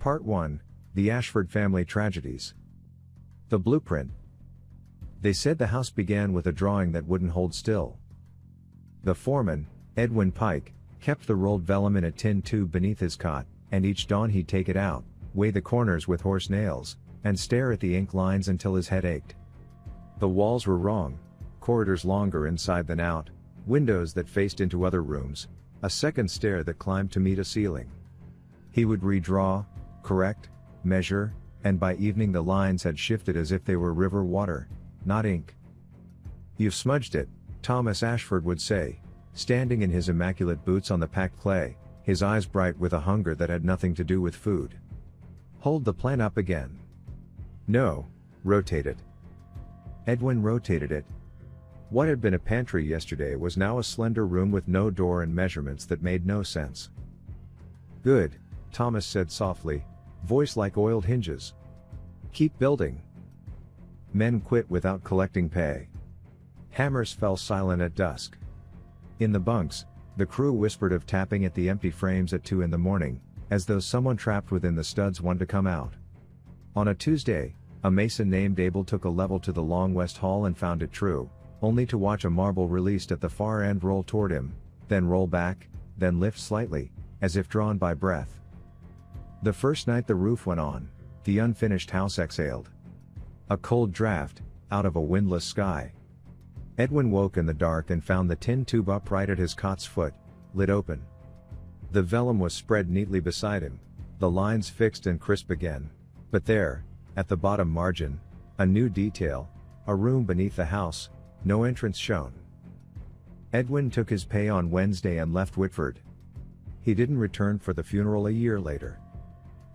Part 1, The Ashford Family Tragedies. The blueprint. They said the house began with a drawing that wouldn't hold still. The foreman, Edwin Pike, kept the rolled vellum in a tin tube beneath his cot, and each dawn he'd take it out, weigh the corners with horse nails, and stare at the ink lines until his head ached. The walls were wrong, corridors longer inside than out, windows that faced into other rooms, a second stair that climbed to meet a ceiling. He would redraw, correct, measure, and by evening the lines had shifted as if they were river water, not ink. "You've smudged it," Thomas Ashford would say, standing in his immaculate boots on the packed clay, his eyes bright with a hunger that had nothing to do with food. "Hold the plan up again." "No, rotate it." Edwin rotated it. What had been a pantry yesterday was now a slender room with no door and measurements that made no sense. "Good," Thomas said softly, voice like oiled hinges. "Keep building." Men quit without collecting pay. Hammers fell silent at dusk. In the bunks, the crew whispered of tapping at the empty frames at 2 in the morning, as though someone trapped within the studs wanted to come out. On a Tuesday, a mason named Abel took a level to the long west hall and found it true, only to watch a marble released at the far end roll toward him, then roll back, then lift slightly, as if drawn by breath. The first night the roof went on, the unfinished house exhaled a cold draft, out of a windless sky. Edwin woke in the dark and found the tin tube upright at his cot's foot, lid open. The vellum was spread neatly beside him, the lines fixed and crisp again, but there, at the bottom margin, a new detail, a room beneath the house, no entrance shown. Edwin took his pay on Wednesday and left Whitford. He didn't return for the funeral a year later.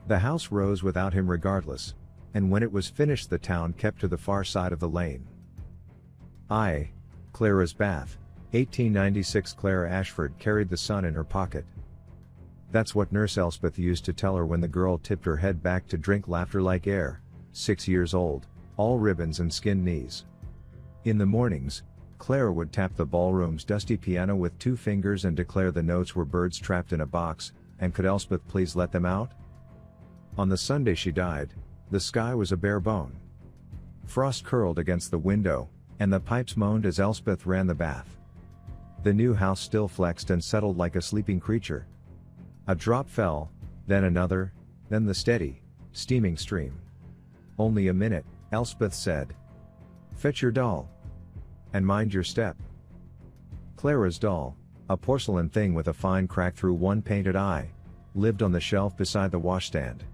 The house rose without him regardless, and when it was finished the town kept to the far side of the lane. Clara's bath, 1896. Clara Ashford carried the sun in her pocket. That's what Nurse Elspeth used to tell her when the girl tipped her head back to drink laughter like air, 6 years old, all ribbons and skinned knees. In the mornings, Clara would tap the ballroom's dusty piano with 2 fingers and declare the notes were birds trapped in a box, and could Elspeth please let them out? On the Sunday she died, the sky was a bare bone. Frost curled against the window, and the pipes moaned as Elspeth ran the bath. The new house still flexed and settled like a sleeping creature. A drop fell, then another, then the steady, steaming stream. "Only a minute," Elspeth said. "Fetch your doll. And mind your step." Clara's doll, a porcelain thing with a fine crack through one painted eye, lived on the shelf beside the washstand.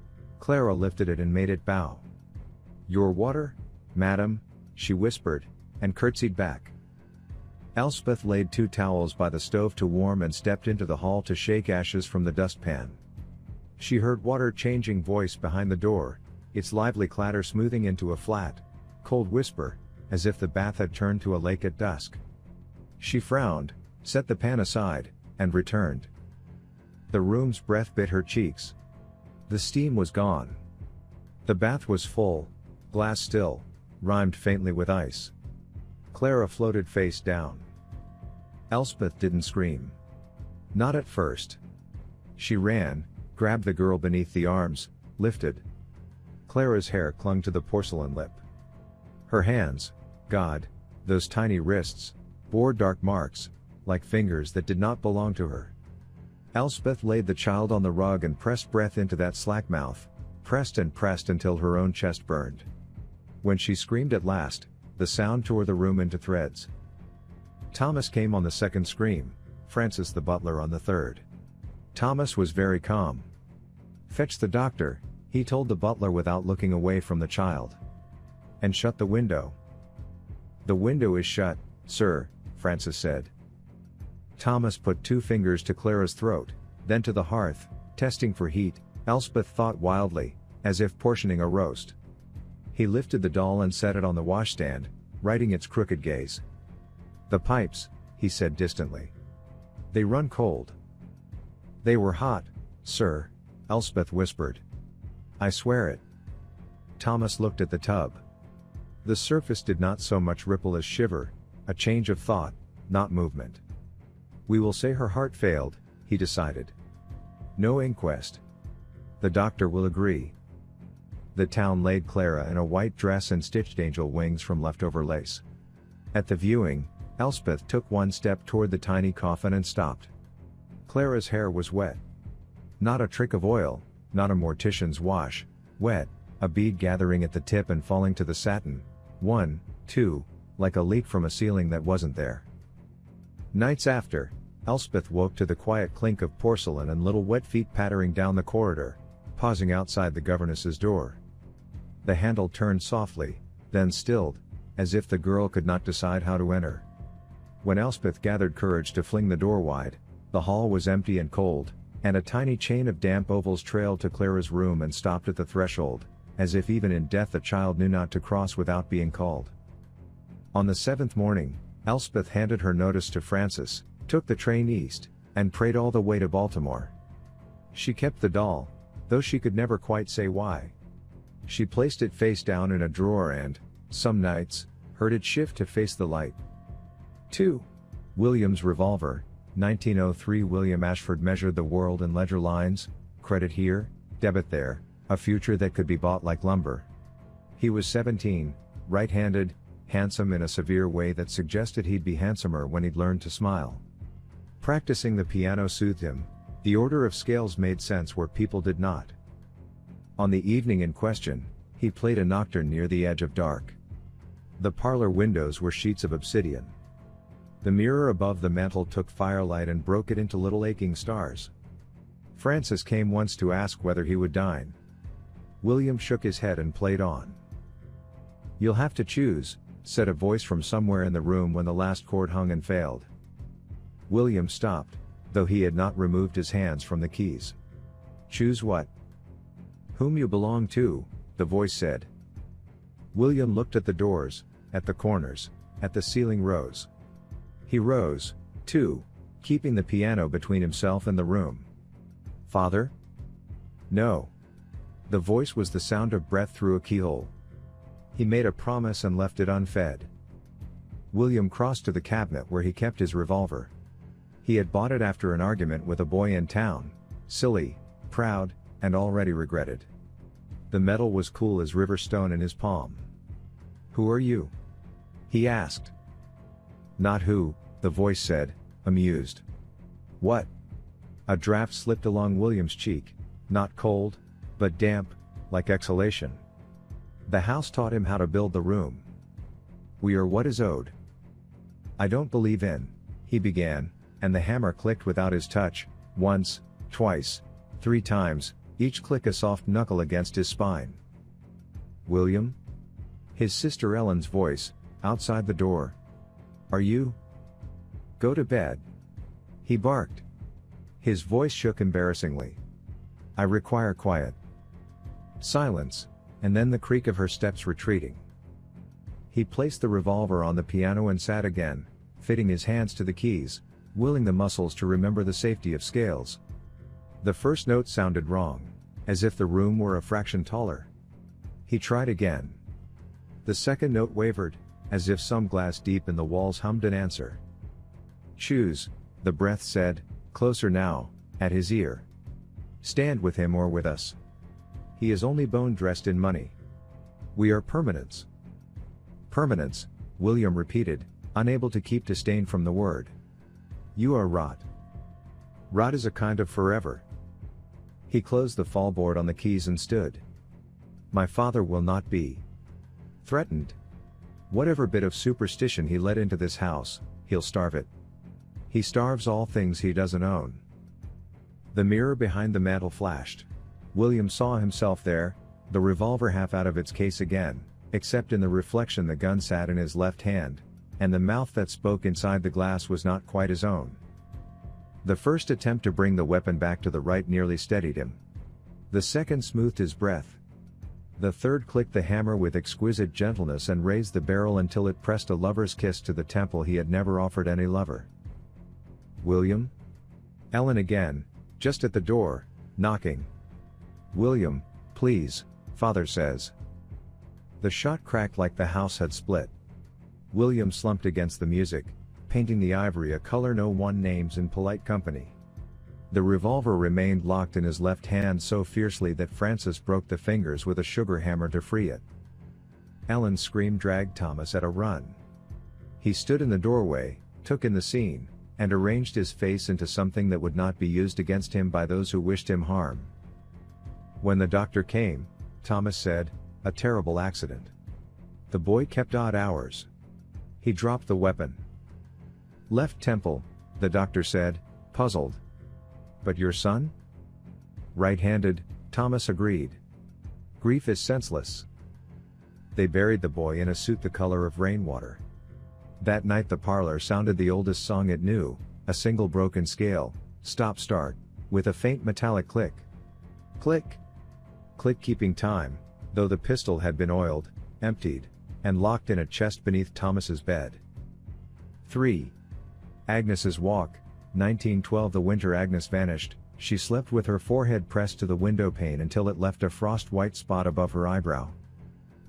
Clara lifted it and made it bow. "Your water, madam," she whispered, and curtsied back. Elspeth laid 2 towels by the stove to warm and stepped into the hall to shake ashes from the dustpan. She heard water changing voice behind the door, its lively clatter smoothing into a flat, cold whisper, as if the bath had turned to a lake at dusk. She frowned, set the pan aside, and returned. The room's breath bit her cheeks. The steam was gone. The bath was full, glass still, rimed faintly with ice. Clara floated face down. Elspeth didn't scream. Not at first. She ran, grabbed the girl beneath the arms, lifted. Clara's hair clung to the porcelain lip. Her hands, God, those tiny wrists, bore dark marks, like fingers that did not belong to her. Elspeth laid the child on the rug and pressed breath into that slack mouth, pressed and pressed until her own chest burned. When she screamed at last, the sound tore the room into threads. Thomas came on the second scream, Francis the butler on the third. Thomas was very calm. "Fetch the doctor," he told the butler without looking away from the child. "And shut the window." "The window is shut, sir," Francis said. Thomas put 2 fingers to Clara's throat, then to the hearth, testing for heat, Elspeth thought wildly, as if portioning a roast. He lifted the doll and set it on the washstand, righting its crooked gaze. "The pipes," he said distantly. "They run cold." "They were hot, sir," Elspeth whispered. "I swear it." Thomas looked at the tub. The surface did not so much ripple as shiver, a change of thought, not movement. "We will say her heart failed," he decided. "No inquest. The doctor will agree. The town laid Clara in a white dress and stitched angel wings from leftover lace. At the viewing, Elspeth took one step toward the tiny coffin and stopped. Clara's hair was wet. Not a trick of oil, not a mortician's wash, wet, a bead gathering at the tip and falling to the satin, one, two, like a leak from a ceiling that wasn't there. Nights after, Elspeth woke to the quiet clink of porcelain and little wet feet pattering down the corridor, pausing outside the governess's door. The handle turned softly, then stilled, as if the girl could not decide how to enter. When Elspeth gathered courage to fling the door wide, the hall was empty and cold, and a tiny chain of damp ovals trailed to Clara's room and stopped at the threshold, as if even in death a child knew not to cross without being called. On the 7th morning, Elspeth handed her notice to Francis, took the train east, and prayed all the way to Baltimore. She kept the doll, though she could never quite say why. She placed it face down in a drawer and, some nights, heard it shift to face the light. 2. William's Revolver, 1903. William Ashford measured the world in ledger lines, credit here, debit there, a future that could be bought like lumber. He was 17, right-handed, handsome in a severe way that suggested he'd be handsomer when he'd learned to smile. Practicing the piano soothed him, the order of scales made sense where people did not. On the evening in question, he played a nocturne near the edge of dark. The parlor windows were sheets of obsidian. The mirror above the mantel took firelight and broke it into little aching stars. Francis came once to ask whether he would dine. William shook his head and played on. "You'll have to choose," said a voice from somewhere in the room when the last chord hung and failed. William stopped, though he had not removed his hands from the keys. "Choose what?" "Whom you belong to," the voice said. William looked at the doors, at the corners, at the ceiling rose. He rose, too, keeping the piano between himself and the room. "Father?" "No." The voice was the sound of breath through a keyhole. He made a promise and left it unfed. William crossed to the cabinet where he kept his revolver. He had bought it after an argument with a boy in town, silly, proud, and already regretted. The metal was cool as river stone in his palm. "Who are you?" he asked. "Not who," the voice said, amused. "What?" A draft slipped along William's cheek, not cold, but damp, like exhalation. The house taught him how to build the room. "We are what is owed." "I don't believe in," he began, and the hammer clicked without his touch, once, twice, 3 times, each click a soft knuckle against his spine. "William?" His sister Ellen's voice, outside the door. "Are you?" "Go to bed," he barked. His voice shook embarrassingly. "I require quiet." Silence, and then the creak of her steps retreating. He placed the revolver on the piano and sat again, fitting his hands to the keys, willing the muscles to remember the safety of scales. The first note sounded wrong, as if the room were a fraction taller. He tried again. The second note wavered, as if some glass deep in the walls hummed an answer. "Choose," the breath said, closer now, at his ear. "Stand with him or with us. He is only bone dressed in money. We are permanents." "Permanents," William repeated, unable to keep disdain from the word. "You are rot." "Rot is a kind of forever." He closed the fallboard on the keys and stood. "My father will not be threatened. Whatever bit of superstition he let into this house, he'll starve it. He starves all things he doesn't own." The mirror behind the mantel flashed. William saw himself there, the revolver half out of its case again, except in the reflection the gun sat in his left hand, and the mouth that spoke inside the glass was not quite his own. The first attempt to bring the weapon back to the right nearly steadied him. The second smoothed his breath. The third clicked the hammer with exquisite gentleness and raised the barrel until it pressed a lover's kiss to the temple he had never offered any lover. "William?" Ellen again, just at the door, knocking. "William, please, father says." The shot cracked like the house had split. William slumped against the music, painting the ivory a color no one names in polite company. The revolver remained locked in his left hand so fiercely that Francis broke the fingers with a sugar hammer to free it. Ellen's scream dragged Thomas at a run. He stood in the doorway, took in the scene, and arranged his face into something that would not be used against him by those who wished him harm. When the doctor came, Thomas said, "A terrible accident." The boy kept odd hours. He dropped the weapon. "Left temple," the doctor said, puzzled. "But your son?" "Right-handed," Thomas agreed. "Grief is senseless." They buried the boy in a suit the color of rainwater. That night the parlor sounded the oldest song it knew, a single broken scale, stop-start, with a faint metallic click. Click. Click, keeping time, though the pistol had been oiled, emptied, and locked in a chest beneath Thomas's bed. 3. Agnes's walk, 1912. The winter Agnes vanished. She slept with her forehead pressed to the window pane until it left a frost-white spot above her eyebrow.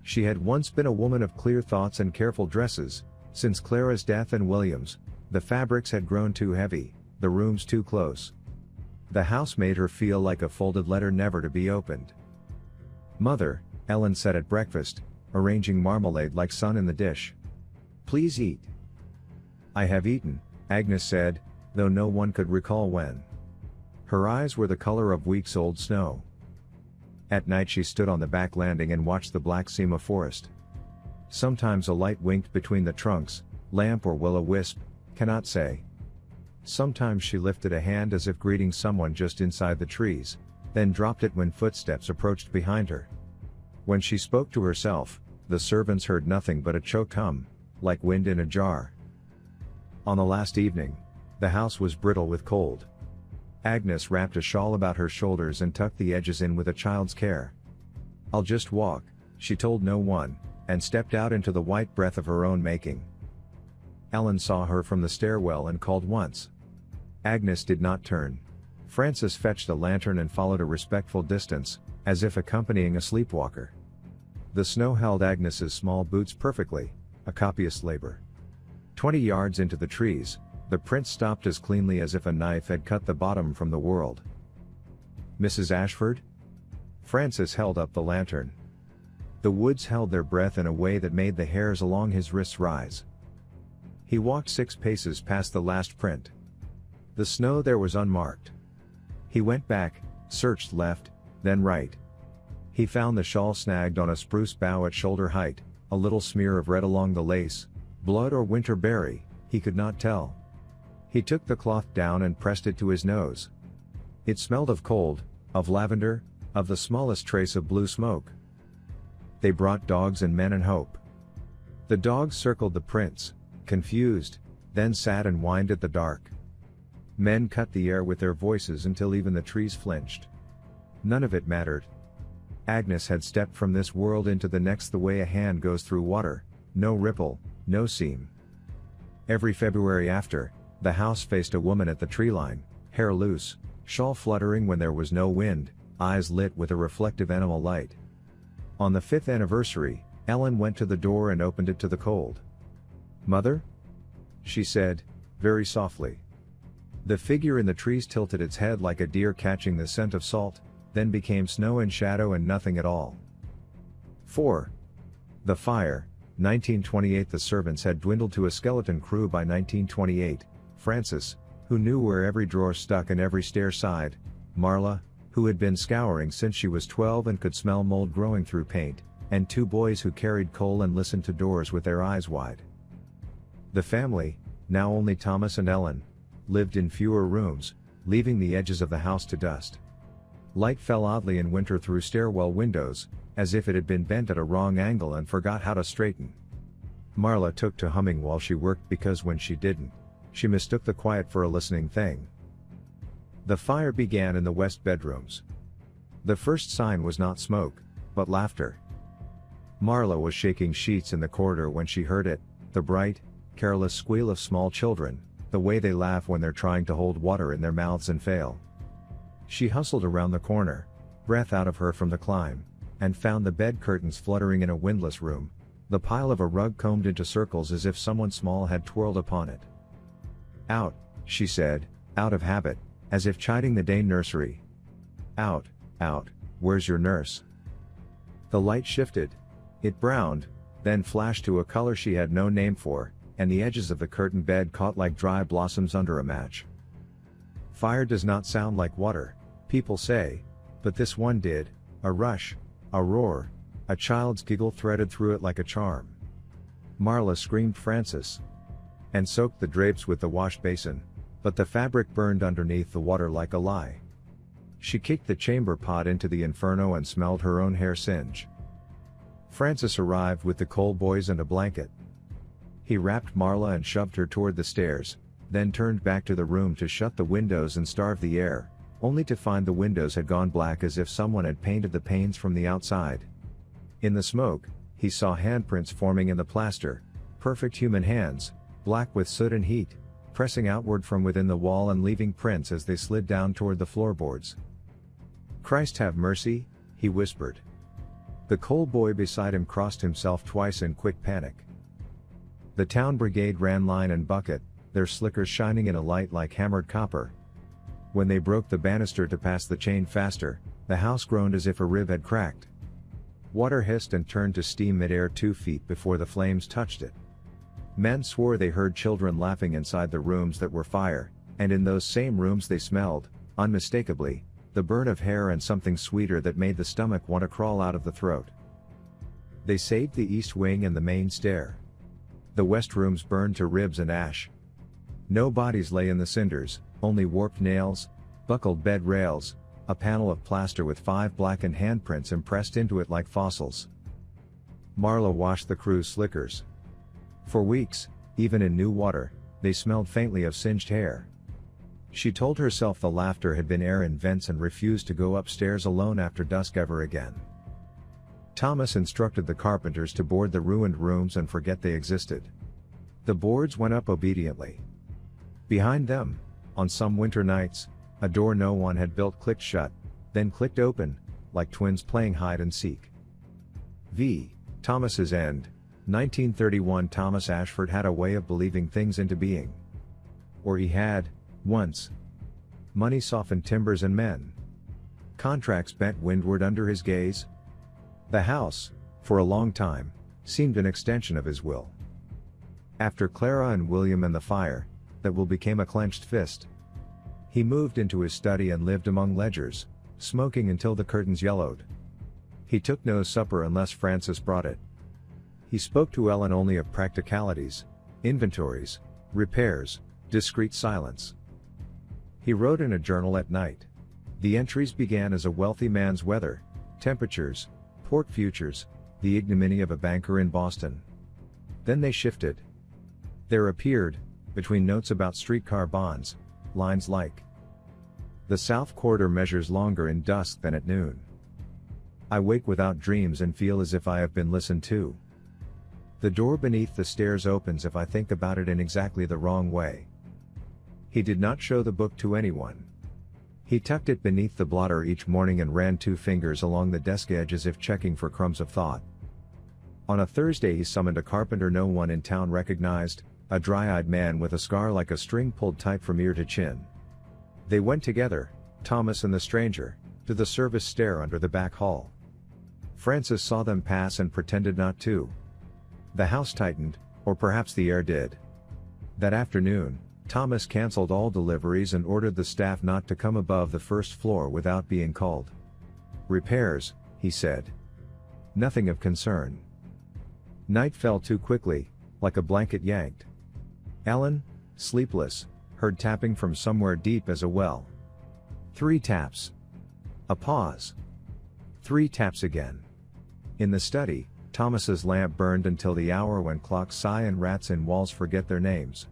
She had once been a woman of clear thoughts and careful dresses. Since Clara's death and William's, the fabrics had grown too heavy, the rooms too close. The house made her feel like a folded letter never to be opened. "Mother," Ellen said at breakfast, arranging marmalade like sun in the dish. "Please eat." "I have eaten," Agnes said, though no one could recall when. Her eyes were the color of weeks-old snow. At night she stood on the back landing and watched the black Sema forest. Sometimes a light winked between the trunks, lamp or will-o-wisp, cannot say. Sometimes she lifted a hand as if greeting someone just inside the trees, then dropped it when footsteps approached behind her. When she spoke to herself, the servants heard nothing but a choked hum, like wind in a jar. On the last evening, the house was brittle with cold. Agnes wrapped a shawl about her shoulders and tucked the edges in with a child's care. "I'll just walk," she told no one, and stepped out into the white breath of her own making. Ellen saw her from the stairwell and called once. Agnes did not turn. Francis fetched a lantern and followed a respectful distance, as if accompanying a sleepwalker. The snow held Agnes's small boots perfectly, a copious labor. 20 yards into the trees, the prints stopped as cleanly as if a knife had cut the bottom from the world. "Mrs. Ashford?" Francis held up the lantern. The woods held their breath in a way that made the hairs along his wrists rise. He walked 6 paces past the last print. The snow there was unmarked. He went back, searched left, then right. He found the shawl snagged on a spruce bough at shoulder height, a little smear of red along the lace, blood or winter berry, he could not tell. He took the cloth down and pressed it to his nose. It smelled of cold, of lavender, of the smallest trace of blue smoke. They brought dogs and men and hope. The dogs circled the prints, confused, then sat and whined at the dark. Men cut the air with their voices until even the trees flinched. None of it mattered. Agnes had stepped from this world into the next the way a hand goes through water, no ripple, no seam. Every February after, the house faced a woman at the tree line, hair loose, shawl fluttering when there was no wind, eyes lit with a reflective animal light. On the 5th anniversary, Ellen went to the door and opened it to the cold. "Mother?" she said, very softly. The figure in the trees tilted its head like a deer catching the scent of salt, then became snow and shadow and nothing at all. 4. The fire, 1928. The servants had dwindled to a skeleton crew by 1928. Francis, who knew where every drawer stuck and every stair sighed, Marla, who had been scouring since she was 12 and could smell mold growing through paint, and 2 boys who carried coal and listened to doors with their eyes wide. The family, now only Thomas and Ellen, lived in fewer rooms, leaving the edges of the house to dust. Light fell oddly in winter through stairwell windows, as if it had been bent at a wrong angle and forgot how to straighten. Marla took to humming while she worked because when she didn't, she mistook the quiet for a listening thing. The fire began in the west bedrooms. The first sign was not smoke, but laughter. Marla was shaking sheets in the corridor when she heard it, the bright, careless squeal of small children, the way they laugh when they're trying to hold water in their mouths and fail. She hustled around the corner, breath out of her from the climb, and found the bed curtains fluttering in a windless room, the pile of a rug combed into circles as if someone small had twirled upon it. "Out," she said, out of habit, as if chiding the day nursery. Out, where's your nurse? The light shifted. It browned, then flashed to a color she had no name for, and the edges of the curtain bed caught like dry blossoms under a match. Fire does not sound like water, people say, but this one did. A rush, a roar, a child's giggle threaded through it like a charm. Marla screamed Francis, and soaked the drapes with the wash basin, but the fabric burned underneath the water like a lie. She kicked the chamber pot into the inferno and smelled her own hair singe. Francis arrived with the coal boys and a blanket. He wrapped Marla and shoved her toward the stairs, then turned back to the room to shut the windows and starve the air, only to find the windows had gone black as if someone had painted the panes from the outside. In the smoke, he saw handprints forming in the plaster, perfect human hands, black with soot and heat, pressing outward from within the wall and leaving prints as they slid down toward the floorboards. "Christ have mercy," he whispered. The coal boy beside him crossed himself twice in quick panic. The town brigade ran line and bucket, their slickers shining in a light like hammered copper. When they broke the banister to pass the chain faster, the house groaned as if a rib had cracked. Water hissed and turned to steam mid-air 2 feet before the flames touched it. Men swore they heard children laughing inside the rooms that were fire, and in those same rooms they smelled, unmistakably, the burn of hair and something sweeter that made the stomach want to crawl out of the throat. They saved the east wing and the main stair. The west rooms burned to ribs and ash. No bodies lay in the cinders, only warped nails, buckled bed rails, a panel of plaster with 5 blackened handprints impressed into it like fossils. Marla washed the crew's slickers. For weeks, even in new water, they smelled faintly of singed hair. She told herself the laughter had been air in vents and refused to go upstairs alone after dusk ever again. Thomas instructed the carpenters to board the ruined rooms and forget they existed. The boards went up obediently. Behind them, on some winter nights, a door no one had built clicked shut, then clicked open, like twins playing hide and seek. Thomas's End, 1931. Thomas Ashford had a way of believing things into being. Or he had, once. Money softened timbers and men. Contracts bent windward under his gaze. The house, for a long time, seemed an extension of his will. After Clara and William and the fire, that will became a clenched fist. He moved into his study and lived among ledgers, smoking until the curtains yellowed. He took no supper unless Francis brought it. He spoke to Ellen only of practicalities, inventories, repairs, discreet silence. He wrote in a journal at night. The entries began as a wealthy man's weather, temperatures, port futures, the ignominy of a banker in Boston. Then they shifted. There appeared, between notes about streetcar bonds, lines like, "The South Corridor measures longer in dusk than at noon. I wake without dreams and feel as if I have been listened to. The door beneath the stairs opens if I think about it in exactly the wrong way." He did not show the book to anyone. He tucked it beneath the blotter each morning and ran 2 fingers along the desk edge as if checking for crumbs of thought. On a Thursday he summoned a carpenter no one in town recognized, a dry-eyed man with a scar like a string pulled tight from ear to chin. They went together, Thomas and the stranger, to the service stair under the back hall. Francis saw them pass and pretended not to. The house tightened, or perhaps the air did. That afternoon, Thomas canceled all deliveries and ordered the staff not to come above the first floor without being called. "Repairs," he said. "Nothing of concern." Night fell too quickly, like a blanket yanked. Ellen, sleepless, heard tapping from somewhere deep as a well. 3 taps. A pause. 3 taps again. In the study, Thomas's lamp burned until the hour when clocks sigh and rats in walls forget their names.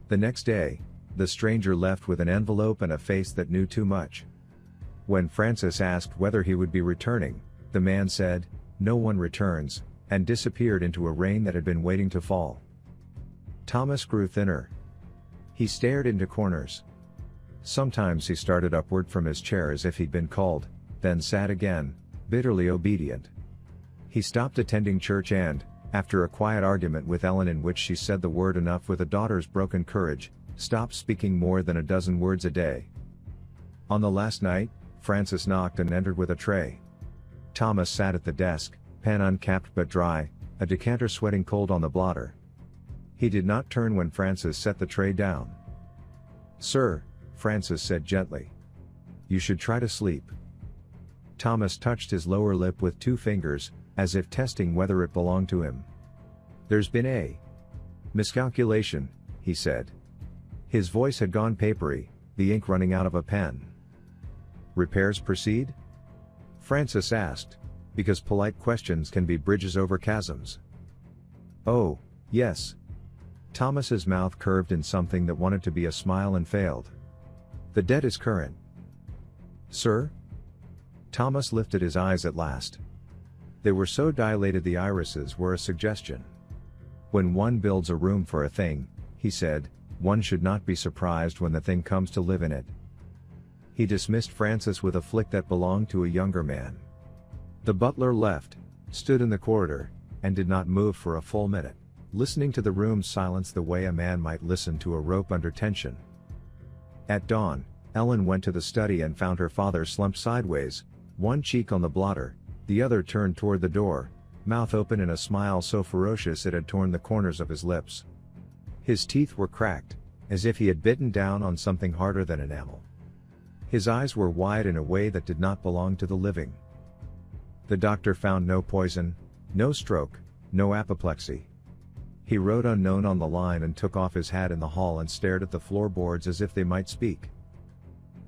The next day, the stranger left with an envelope and a face that knew too much. When Francis asked whether he would be returning, the man said, "No one returns," and disappeared into a rain that had been waiting to fall. Thomas grew thinner. He stared into corners. Sometimes he started upward from his chair as if he'd been called, then sat again, bitterly obedient. He stopped attending church and, after a quiet argument with Ellen in which she said the word enough with a daughter's broken courage, Stop speaking more than a dozen words a day. On the last night, Frances knocked and entered with a tray. Thomas sat at the desk, pen uncapped but dry, a decanter sweating cold on the blotter. He did not turn when Frances set the tray down. "Sir," Frances said gently. "You should try to sleep." Thomas touched his lower lip with 2 fingers, as if testing whether it belonged to him. "There's been a miscalculation," he said. His voice had gone papery, the ink running out of a pen. "Repairs proceed?" Frances asked, because polite questions can be bridges over chasms. "Oh, yes." Thomas's mouth curved in something that wanted to be a smile and failed. "The debt is current." "Sir?" Thomas lifted his eyes at last. They were so dilated the irises were a suggestion. "When one builds a room for a thing," he said, "one should not be surprised when the thing comes to live in it." He dismissed Frances with a flick that belonged to a younger man. The butler left, stood in the corridor, and did not move for a full minute, listening to the room's silence the way a man might listen to a rope under tension. At dawn, Ellen went to the study and found her father slumped sideways, one cheek on the blotter, the other turned toward the door, mouth open in a smile so ferocious it had torn the corners of his lips. His teeth were cracked, as if he had bitten down on something harder than enamel. His eyes were wide in a way that did not belong to the living. The doctor found no poison, no stroke, no apoplexy. He wrote unknown on the line and took off his hat in the hall and stared at the floorboards as if they might speak.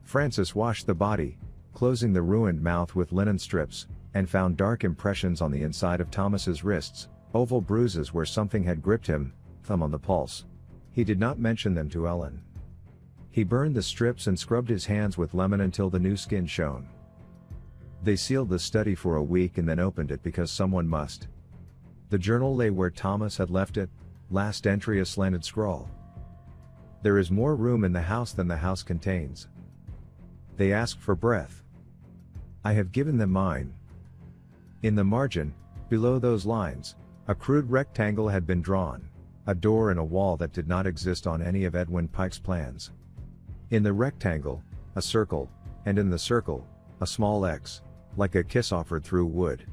Frances washed the body, closing the ruined mouth with linen strips, and found dark impressions on the inside of Thomas's wrists, oval bruises where something had gripped him, thumb on the pulse. He did not mention them to Ellen. He burned the strips and scrubbed his hands with lemon until the new skin shone. They sealed the study for a week and then opened it because someone must. The journal lay where Thomas had left it, last entry a slanted scrawl. "There is more room in the house than the house contains. They ask for breath. I have given them mine." In the margin, below those lines, a crude rectangle had been drawn, a door in a wall that did not exist on any of Edwin Pike's plans. In the rectangle, a circle, and in the circle, a small X, like a kiss offered through wood.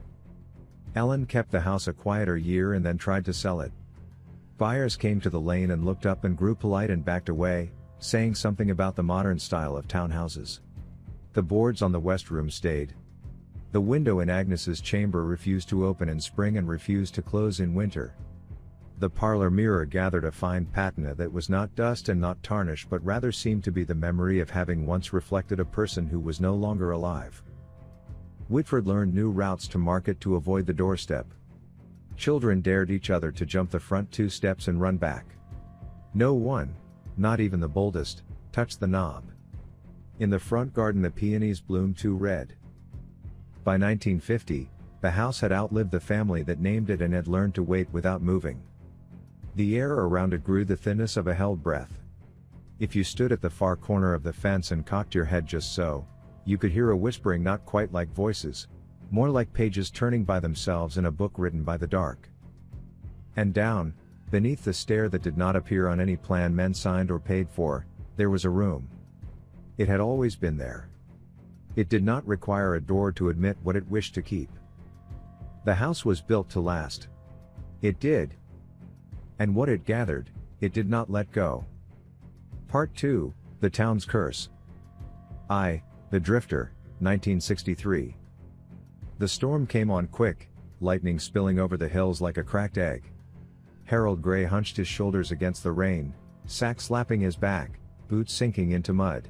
Ellen kept the house a quieter year and then tried to sell it. Buyers came to the lane and looked up and grew polite and backed away, saying something about the modern style of townhouses. The boards on the west room stayed. The window in Agnes's chamber refused to open in spring and refused to close in winter. The parlor mirror gathered a fine patina that was not dust and not tarnish but rather seemed to be the memory of having once reflected a person who was no longer alive. Whitford learned new routes to market to avoid the doorstep. Children dared each other to jump the front 2 steps and run back. No one, not even the boldest, touched the knob. In the front garden the peonies bloomed too red. By 1950, the house had outlived the family that named it and had learned to wait without moving. The air around it grew the thinness of a held breath. If you stood at the far corner of the fence and cocked your head just so, you could hear a whispering not quite like voices, more like pages turning by themselves in a book written by the dark. And down, beneath the stair that did not appear on any plan men signed or paid for, there was a room. It had always been there. It did not require a door to admit what it wished to keep. The house was built to last. It did. And what it gathered, it did not let go. Part 2, The Town's Curse. I, the Drifter, 1963. The storm came on quick, lightning spilling over the hills like a cracked egg. Harold Gray hunched his shoulders against the rain, sack slapping his back, boots sinking into mud.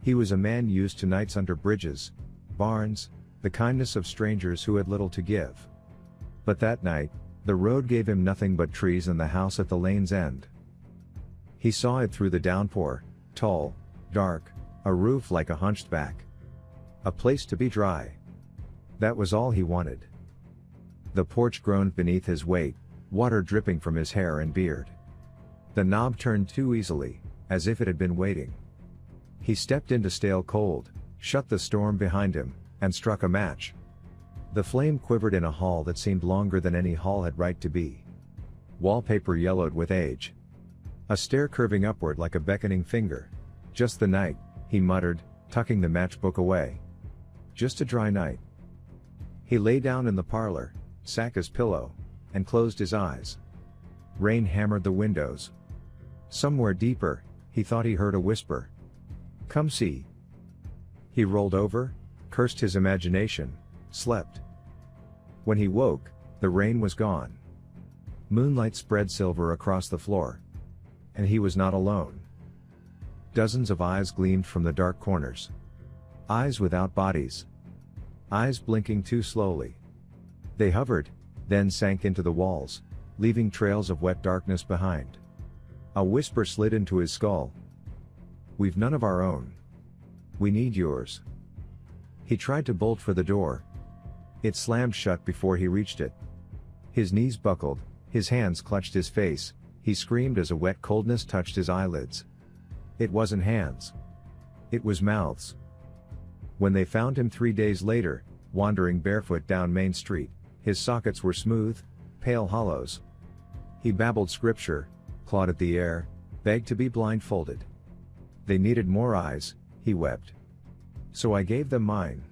He was a man used to nights under bridges, barns, the kindness of strangers who had little to give. But that night, the road gave him nothing but trees and the house at the lane's end. He saw it through the downpour, tall, dark, a roof like a hunched back. A place to be dry. That was all he wanted. The porch groaned beneath his weight, water dripping from his hair and beard. The knob turned too easily, as if it had been waiting. He stepped into stale cold, shut the storm behind him, and struck a match. The flame quivered in a hall that seemed longer than any hall had right to be. Wallpaper yellowed with age. A stair curving upward like a beckoning finger. Just the night, he muttered, tucking the matchbook away. Just a dry night. He lay down in the parlor, sat his pillow, and closed his eyes. Rain hammered the windows. Somewhere deeper, he thought he heard a whisper. Come see. He rolled over, cursed his imagination, slept. When he woke, the rain was gone. Moonlight spread silver across the floor. And he was not alone. Dozens of eyes gleamed from the dark corners. Eyes without bodies. Eyes blinking too slowly. They hovered, then sank into the walls, leaving trails of wet darkness behind. A whisper slid into his skull. We've none of our own. We need yours. He tried to bolt for the door. It slammed shut before he reached it. His knees buckled, his hands clutched his face, he screamed as a wet coldness touched his eyelids. It wasn't hands. It was mouths. When they found him 3 days later, wandering barefoot down Main Street, his sockets were smooth, pale hollows. He babbled scripture, clawed at the air, begged to be blindfolded. They needed more eyes, he wept. So I gave them mine.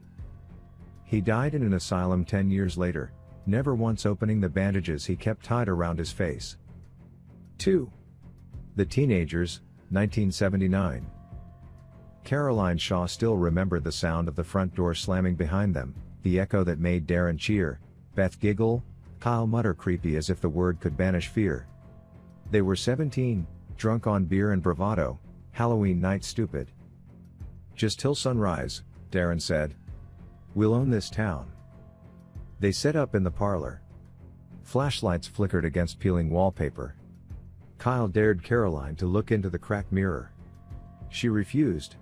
He died in an asylum 10 years later, never once opening the bandages he kept tied around his face. 2. The Teenagers, 1979. Caroline Shaw still remembered the sound of the front door slamming behind them, the echo that made Darren cheer, Beth giggle, Kyle mutter creepy as if the word could banish fear. They were 17, drunk on beer and bravado, Halloween night stupid. Just till sunrise, Darren said. We'll own this town. They set up in the parlor. Flashlights flickered against peeling wallpaper. Kyle dared Caroline to look into the cracked mirror. She refused.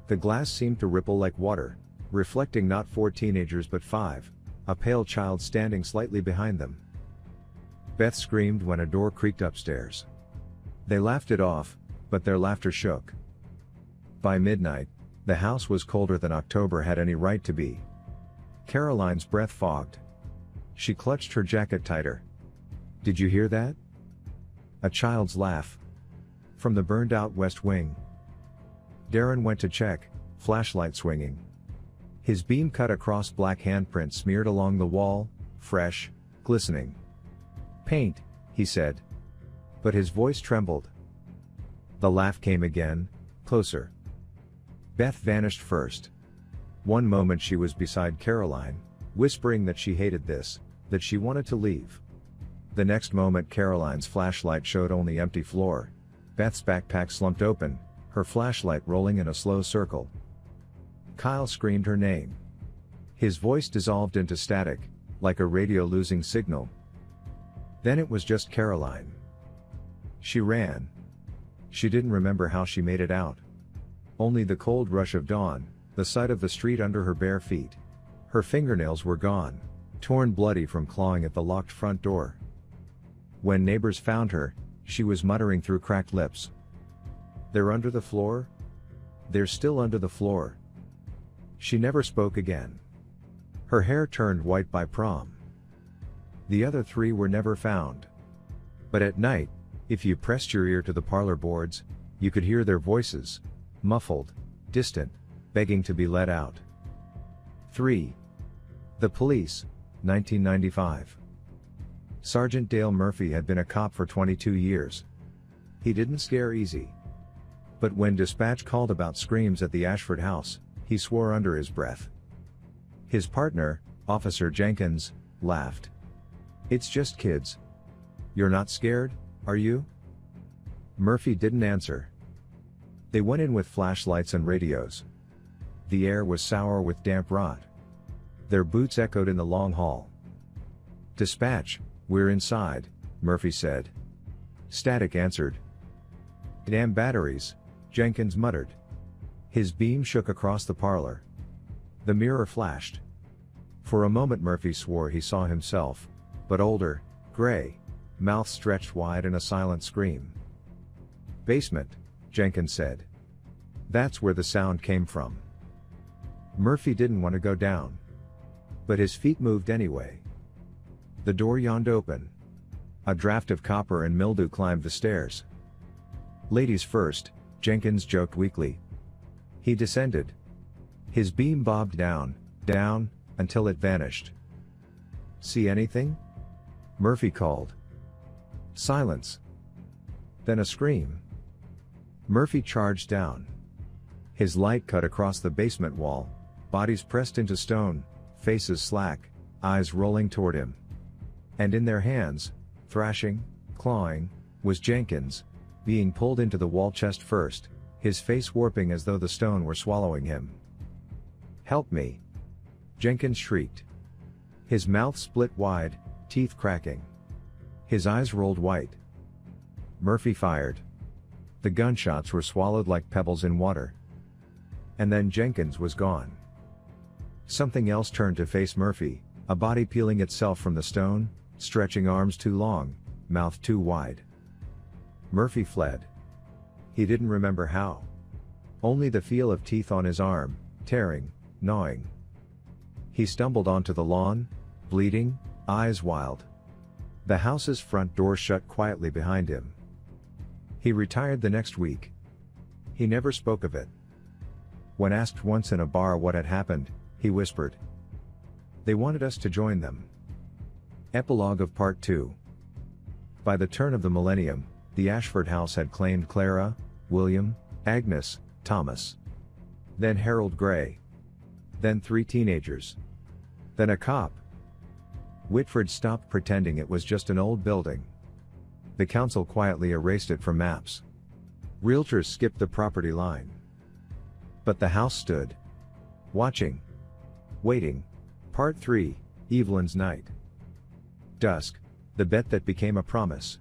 The glass seemed to ripple like water, reflecting not 4 teenagers but 5, a pale child standing slightly behind them. Beth screamed when a door creaked upstairs. They laughed it off, but their laughter shook. By midnight, the house was colder than October had any right to be. Caroline's breath fogged. She clutched her jacket tighter. Did you hear that? A child's laugh. From the burned-out West Wing. Darren went to check, flashlight swinging. His beam cut across black handprints smeared along the wall, fresh, glistening. Paint, he said. But his voice trembled. The laugh came again, closer. Beth vanished first. One moment she was beside Caroline, whispering that she hated this, that she wanted to leave. The next moment Caroline's flashlight showed only empty floor. Beth's backpack slumped open, her flashlight rolling in a slow circle. Kyle screamed her name. His voice dissolved into static, like a radio losing signal. Then it was just Caroline. She ran. She didn't remember how she made it out. Only the cold rush of dawn, the sight of the street under her bare feet. Her fingernails were gone, torn bloody from clawing at the locked front door. When neighbors found her, she was muttering through cracked lips. They're under the floor? They're still under the floor. She never spoke again. Her hair turned white by prom. The other 3 were never found. But at night, if you pressed your ear to the parlor boards, you could hear their voices, muffled, distant, begging to be let out. 3. The Police, 1995. Sergeant Dale Murphy had been a cop for 22 years. He didn't scare easy. But when dispatch called about screams at the Ashford House, he swore under his breath. His partner, Officer Jenkins, laughed. It's just kids. You're not scared, are you? Murphy didn't answer. They went in with flashlights and radios. The air was sour with damp rot. Their boots echoed in the long hall. Dispatch, we're inside, Murphy said. Static answered. Damn batteries, Jenkins muttered. His beam shook across the parlor. The mirror flashed. For a moment Murphy swore he saw himself, but older, gray, mouth stretched wide in a silent scream. Basement, Jenkins said. That's where the sound came from. Murphy didn't want to go down. But his feet moved anyway. The door yawned open. A draft of copper and mildew climbed the stairs. Ladies first, Jenkins joked weakly. He descended. His beam bobbed down, down, until it vanished. See anything? Murphy called. Silence. Then a scream. Murphy charged down. His light cut across the basement wall, bodies pressed into stone, faces slack, eyes rolling toward him. And in their hands, thrashing, clawing, was Jenkins, being pulled into the wall chest first, his face warping as though the stone were swallowing him. Help me! Jenkins shrieked. His mouth split wide, teeth cracking. His eyes rolled white. Murphy fired. The gunshots were swallowed like pebbles in water. And then Jenkins was gone. Something else turned to face Murphy, a body peeling itself from the stone, stretching arms too long, mouth too wide. Murphy fled. He didn't remember how. Only the feel of teeth on his arm, tearing, gnawing. He stumbled onto the lawn, bleeding, eyes wild. The house's front door shut quietly behind him. He retired the next week. He never spoke of it. When asked once in a bar what had happened, he whispered. They wanted us to join them. Epilogue of Part 2. By the turn of the millennium, the Ashford House had claimed Clara, William, Agnes, Thomas. Then Harold Gray. Then 3 teenagers. Then a cop. Whitford stopped pretending it was just an old building. The council quietly erased it from maps. Realtors skipped the property line. But the house stood. Watching. Waiting. Part 3, Evelyn's Night. Dusk, the bet that became a promise.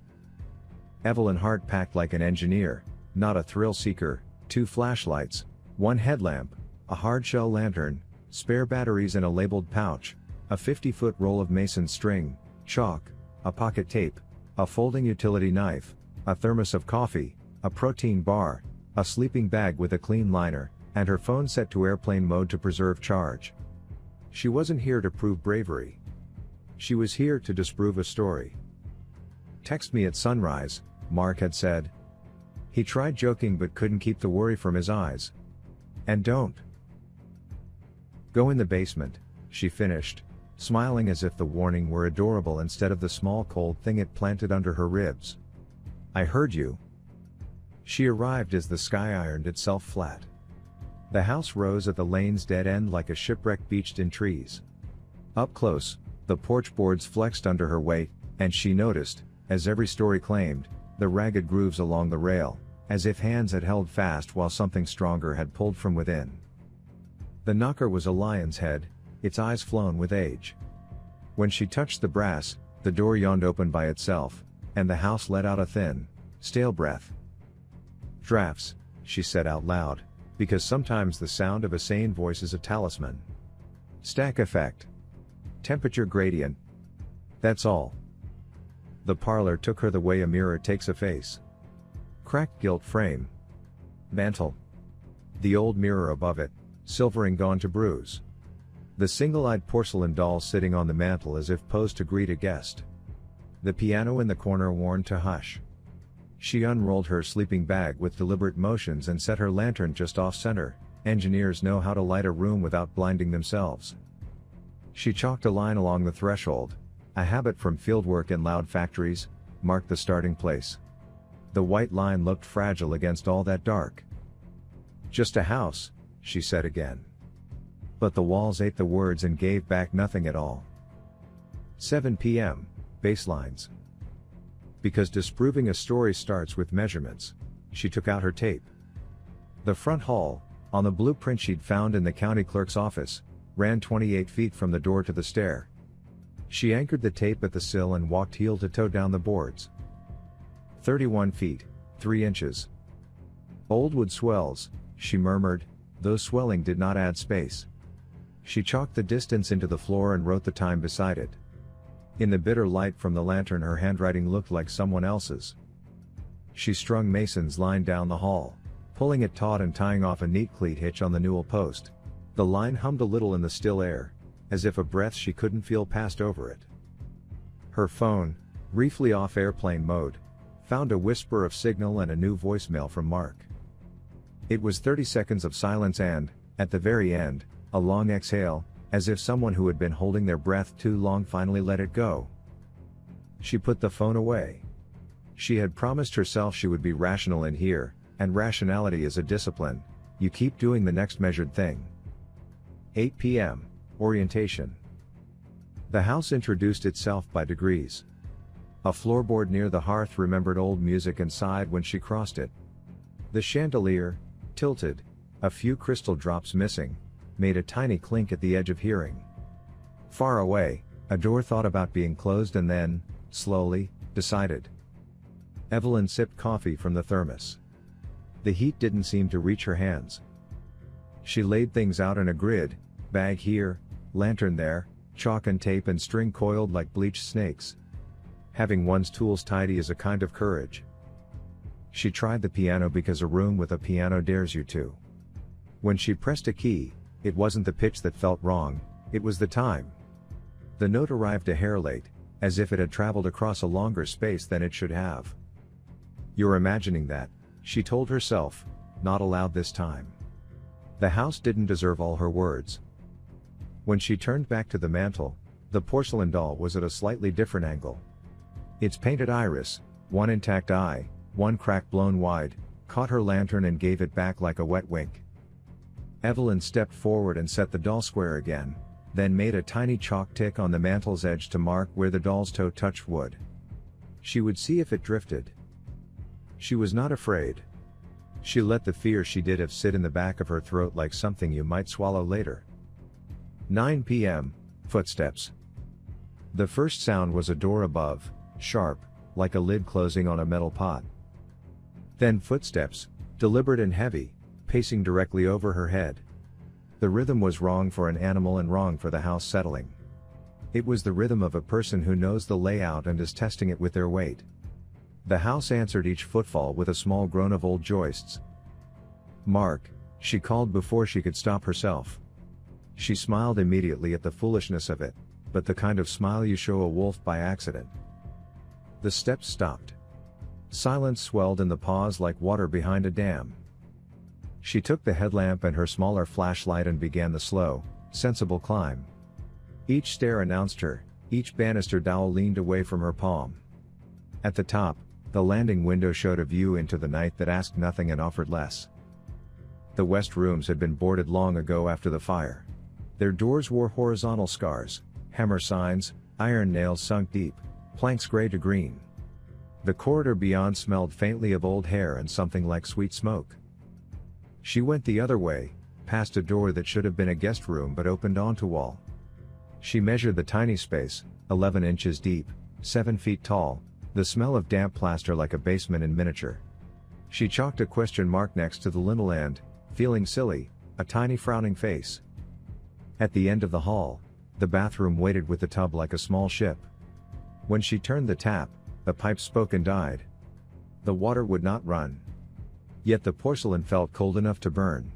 Evelyn Hart packed like an engineer, not a thrill seeker, 2 flashlights, 1 headlamp, a hard-shell lantern, spare batteries in a labeled pouch, a 50-foot roll of mason string, chalk, a pocket tape, a folding utility knife, a thermos of coffee, a protein bar, a sleeping bag with a clean liner, and her phone set to airplane mode to preserve charge. She wasn't here to prove bravery. She was here to disprove a story. Text me at sunrise, Mark had said. He tried joking but couldn't keep the worry from his eyes. And don't go in the basement, she finished, smiling as if the warning were adorable instead of the small cold thing it planted under her ribs. I heard you. She arrived as the sky ironed itself flat. The house rose at the lane's dead end like a shipwreck beached in trees. Up close, the porch boards flexed under her weight, and she noticed, as every story claimed, the ragged grooves along the rail, as if hands had held fast while something stronger had pulled from within. The knocker was a lion's head, its eyes flown with age. When she touched the brass, the door yawned open by itself, and the house let out a thin, stale breath. Drafts, she said out loud, because sometimes the sound of a sane voice is a talisman. Stack effect. Temperature gradient. That's all. The parlor took her the way a mirror takes a face. Cracked gilt frame. Mantel. The old mirror above it, silvering gone to bruise. The single-eyed porcelain doll sitting on the mantel as if posed to greet a guest. The piano in the corner worn to hush. She unrolled her sleeping bag with deliberate motions and set her lantern just off-center. Engineers know how to light a room without blinding themselves. She chalked a line along the threshold. A habit from fieldwork in loud factories, marked the starting place. The white line looked fragile against all that dark. Just a house, she said again. But the walls ate the words and gave back nothing at all. 7 p.m., baselines. Because disproving a story starts with measurements, she took out her tape. The front hall, on the blueprint she'd found in the county clerk's office, ran 28 feet from the door to the stair. She anchored the tape at the sill and walked heel to toe down the boards. 31 feet, 3 inches. Old wood swells, she murmured, though swelling did not add space. She chalked the distance into the floor and wrote the time beside it. In the bitter light from the lantern her handwriting looked like someone else's. She strung Mason's line down the hall, pulling it taut and tying off a neat cleat hitch on the newel post. The line hummed a little in the still air, as if a breath she couldn't feel passed over it. Her phone, briefly off airplane mode, Found a whisper of signal and a new voicemail from Mark. It was 30 seconds of silence and, at the very end, a long exhale, as if someone who had been holding their breath too long finally let it go. She put the phone away. She had promised herself she would be rational in here, and rationality is a discipline. You keep doing the next measured thing. 8 p.m. Orientation. The house introduced itself by degrees. A floorboard near the hearth remembered old music and sighed when she crossed it. The chandelier, tilted, a few crystal drops missing, made a tiny clink at the edge of hearing. Far away, a door thought about being closed and then, slowly, decided. Evelyn sipped coffee from the thermos. The heat didn't seem to reach her hands. She laid things out in a grid, bag here, lantern there, chalk and tape and string coiled like bleached snakes. Having one's tools tidy is a kind of courage. She tried the piano because a room with a piano dares you to. When she pressed a key, it wasn't the pitch that felt wrong, it was the time. The note arrived a hair late, as if it had traveled across a longer space than it should have. You're imagining that, she told herself, not aloud this time. The house didn't deserve all her words. When she turned back to the mantel, the porcelain doll was at a slightly different angle. Its painted iris, one intact eye, one crack blown wide, caught her lantern and gave it back like a wet wink. Evelyn stepped forward and set the doll square again, then made a tiny chalk tick on the mantel's edge to mark where the doll's toe touched wood. She would see if it drifted. She was not afraid. She let the fear she did have sit in the back of her throat like something you might swallow later. 9 p.m. Footsteps. The first sound was a door above, sharp, like a lid closing on a metal pot. Then footsteps, deliberate and heavy, pacing directly over her head. The rhythm was wrong for an animal and wrong for the house settling. It was the rhythm of a person who knows the layout and is testing it with their weight. The house answered each footfall with a small groan of old joists. Mark, she called before she could stop herself. She smiled immediately at the foolishness of it, but the kind of smile you show a wolf by accident. The steps stopped. Silence swelled in the pause like water behind a dam. She took the headlamp and her smaller flashlight and began the slow, sensible climb. Each stair announced her, each banister dowel leaned away from her palm. At the top, the landing window showed a view into the night that asked nothing and offered less. The west rooms had been boarded long ago after the fire. Their doors wore horizontal scars, hammer signs, iron nails sunk deep, planks gray to green. The corridor beyond smelled faintly of old hair and something like sweet smoke. She went the other way, past a door that should have been a guest room but opened onto wall. She measured the tiny space, 11 inches deep, 7 feet tall, the smell of damp plaster like a basement in miniature. She chalked a question mark next to the lintel and, feeling silly, a tiny frowning face. At the end of the hall, the bathroom waited with the tub like a small ship. When she turned the tap, the pipe spoke and died. The water would not run. Yet the porcelain felt cold enough to burn.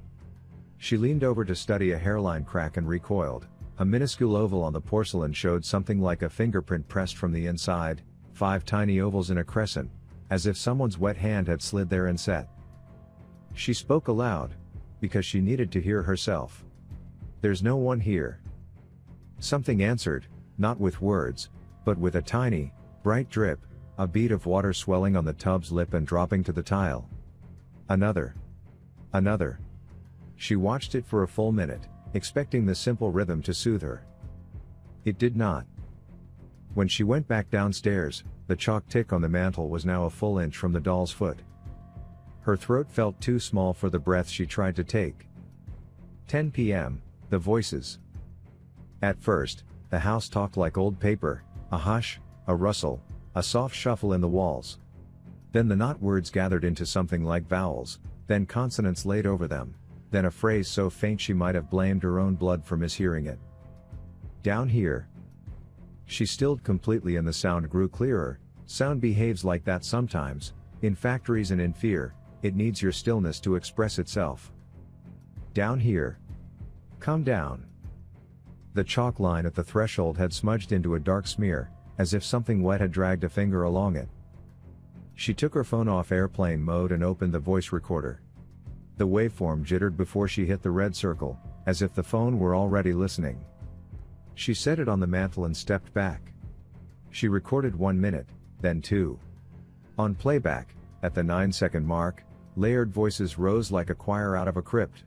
She leaned over to study a hairline crack and recoiled. A minuscule oval on the porcelain showed something like a fingerprint pressed from the inside, 5 tiny ovals in a crescent, as if someone's wet hand had slid there and set. She spoke aloud, because she needed to hear herself. There's no one here. Something answered, not with words, but with a tiny, bright drip, a bead of water swelling on the tub's lip and dropping to the tile. Another. Another. She watched it for a full minute, expecting the simple rhythm to soothe her. It did not. When she went back downstairs, the chalk tick on the mantel was now a full inch from the doll's foot. Her throat felt too small for the breath she tried to take. 10 p.m., the voices. At first, the house talked like old paper, a hush, a rustle, a soft shuffle in the walls. Then the not words gathered into something like vowels, then consonants laid over them, then a phrase so faint she might have blamed her own blood for mishearing it. Down here. She stilled completely and the sound grew clearer. Sound behaves like that sometimes, in factories and in fear, it needs your stillness to express itself. Down here. Come down. The chalk line at the threshold had smudged into a dark smear, as if something wet had dragged a finger along it. She took her phone off airplane mode and opened the voice recorder. The waveform jittered before she hit the red circle, as if the phone were already listening. She set it on the mantel and stepped back. She recorded 1 minute, then 2. On playback, at the 9-second mark, layered voices rose like a choir out of a crypt.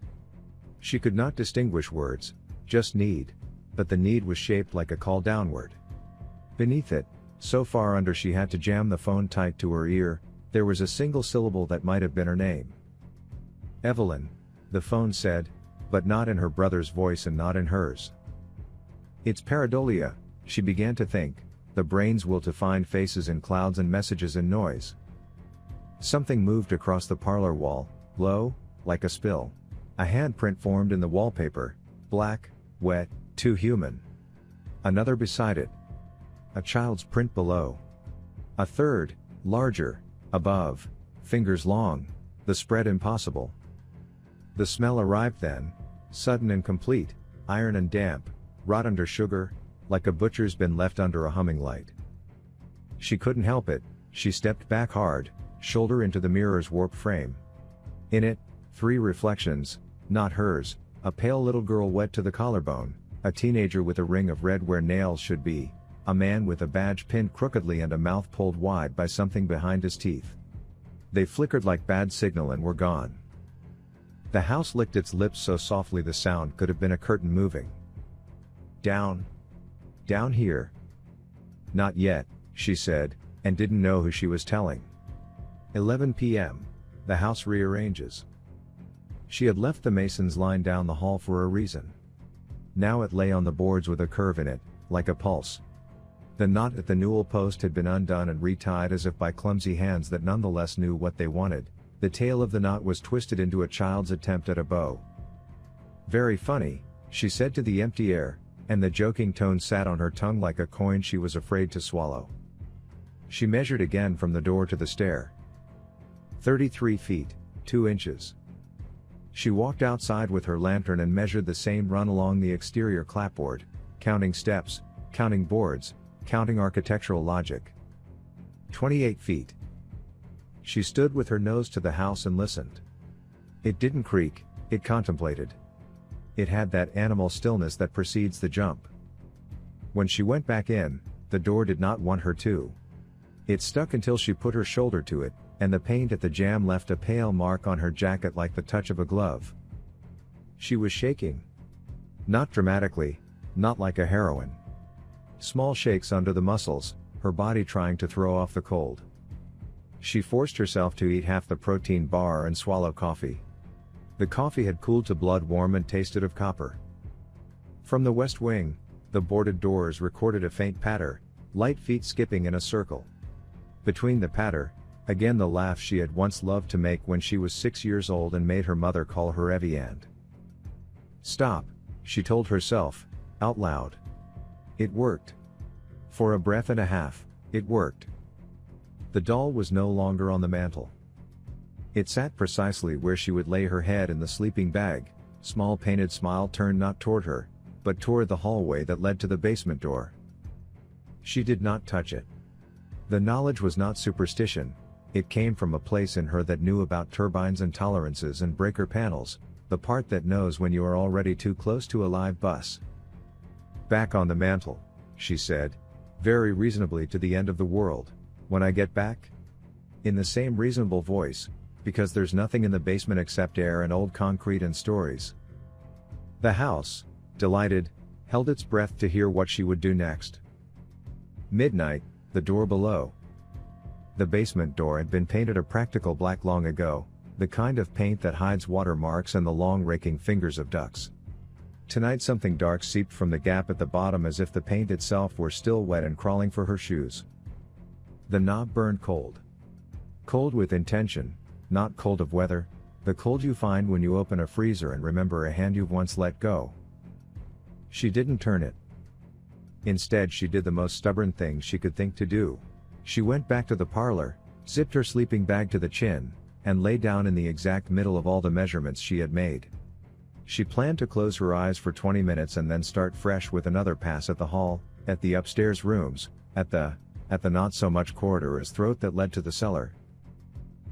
She could not distinguish words, just need, but the need was shaped like a call downward. Beneath it, so far under she had to jam the phone tight to her ear, there was a single syllable that might have been her name. Evelyn, the phone said, but not in her brother's voice and not in hers. It's pareidolia, she began to think, the brain's will to find faces in clouds and messages in noise. Something moved across the parlor wall, low, like a spill. A handprint formed in the wallpaper, black, wet, too human. Another beside it. A child's print below. A third, larger, above, fingers long, the spread impossible. The smell arrived then, sudden and complete, iron and damp, rot under sugar, like a butcher's bin left under a humming light. She couldn't help it, she stepped back hard, shoulder into the mirror's warped frame. In it, 3 reflections, not hers, a pale little girl wet to the collarbone, a teenager with a ring of red where nails should be, a man with a badge pinned crookedly and a mouth pulled wide by something behind his teeth. They flickered like bad signal and were gone. The house licked its lips so softly the sound could have been a curtain moving. Down. Down here. Not yet, she said, and didn't know who she was telling. 11 p.m. The house rearranges. She had left the masons line down the hall for a reason. Now it lay on the boards with a curve in it, like a pulse. The knot at the newel post had been undone and retied as if by clumsy hands that nonetheless knew what they wanted. The tail of the knot was twisted into a child's attempt at a bow. Very funny, she said to the empty air, and the joking tone sat on her tongue like a coin she was afraid to swallow. She measured again from the door to the stair. 33 feet, 2 inches. She walked outside with her lantern and measured the same run along the exterior clapboard, counting steps, counting boards, counting architectural logic. 28 feet. She stood with her nose to the house and listened. It didn't creak, it contemplated. It had that animal stillness that precedes the jump. When she went back in, the door did not want her to. It stuck until she put her shoulder to it, and the paint at the jamb left a pale mark on her jacket like the touch of a glove. She was shaking. Not dramatically, not like a heroine. Small shakes under the muscles, her body trying to throw off the cold. She forced herself to eat half the protein bar and swallow coffee. The coffee had cooled to blood warm and tasted of copper. From the west wing, the boarded doors recorded a faint patter, light feet skipping in a circle. Between the patter, again the laugh she had once loved to make when she was 6 years old and made her mother call her Eviand. Stop, she told herself, out loud. It worked. For a breath and a half, it worked. The doll was no longer on the mantel. It sat precisely where she would lay her head in the sleeping bag, small painted smile turned not toward her, but toward the hallway that led to the basement door. She did not touch it. The knowledge was not superstition, it came from a place in her that knew about turbines and tolerances and breaker panels, the part that knows when you are already too close to a live bus. Back on the mantel, she said, very reasonably to the end of the world. When I get back? In the same reasonable voice, because there's nothing in the basement except air and old concrete and stories. The house, delighted, held its breath to hear what she would do next. Midnight, the door below. The basement door had been painted a practical black long ago, the kind of paint that hides watermarks and the long raking fingers of ducks. Tonight something dark seeped from the gap at the bottom as if the paint itself were still wet and crawling for her shoes. The knob burned cold. Cold with intention, not cold of weather, the cold you find when you open a freezer and remember a hand you've once let go. She didn't turn it. Instead she did the most stubborn thing she could think to do. She went back to the parlor, zipped her sleeping bag to the chin, and lay down in the exact middle of all the measurements she had made. She planned to close her eyes for 20 minutes and then start fresh with another pass at the hall, at the upstairs rooms, at the not so much corridor as throat that led to the cellar,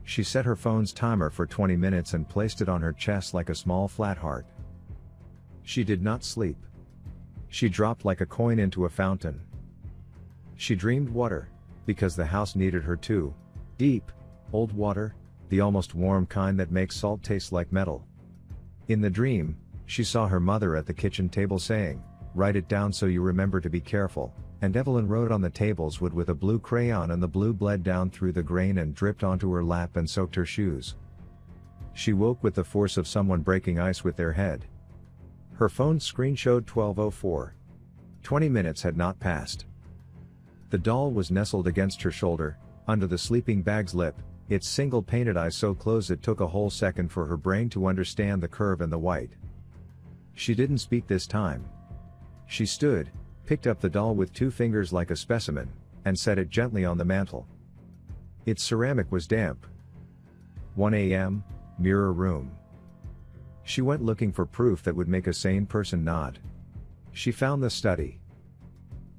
She set her phone's timer for 20 minutes and placed it on her chest like a small flat heart. She did not sleep. She dropped like a coin into a fountain. She dreamed water, because the house needed her too. Deep, old water, the almost warm kind that makes salt taste like metal. In the dream, she saw her mother at the kitchen table saying, "Write it down so you remember to be careful," and Evelyn wrote on the table's wood with a blue crayon, and the blue bled down through the grain and dripped onto her lap and soaked her shoes. She woke with the force of someone breaking ice with their head. Her phone screen showed 12:04. 20 minutes had not passed. The doll was nestled against her shoulder, under the sleeping bag's lip, its single painted eye so close it took a whole second for her brain to understand the curve and the white. She didn't speak this time. She stood, picked up the doll with 2 fingers like a specimen, and set it gently on the mantel. Its ceramic was damp. 1 a.m., mirror room. She went looking for proof that would make a sane person nod. She found the study.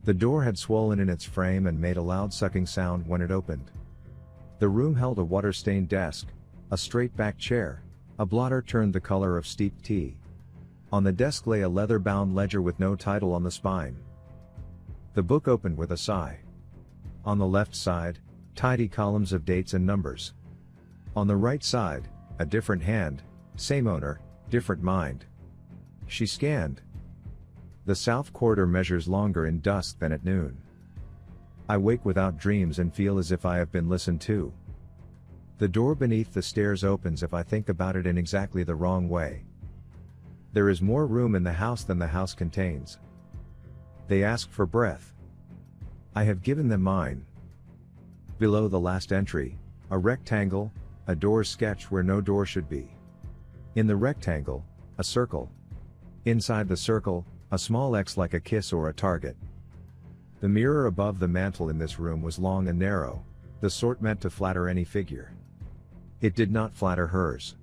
The door had swollen in its frame and made a loud sucking sound when it opened. The room held a water-stained desk, a straight-back chair, a blotter turned the color of steeped tea. On the desk lay a leather-bound ledger with no title on the spine. The book opened with a sigh. On the left side, tidy columns of dates and numbers. On the right side, a different hand, same owner, different mind. She scanned. The south corridor measures longer in dusk than at noon. I wake without dreams and feel as if I have been listened to. The door beneath the stairs opens if I think about it in exactly the wrong way. There is more room in the house than the house contains. They ask for breath. I have given them mine. Below the last entry, a rectangle, a door sketched where no door should be. In the rectangle, a circle. Inside the circle, a small X like a kiss or a target. The mirror above the mantel in this room was long and narrow, the sort meant to flatter any figure. It did not flatter hers.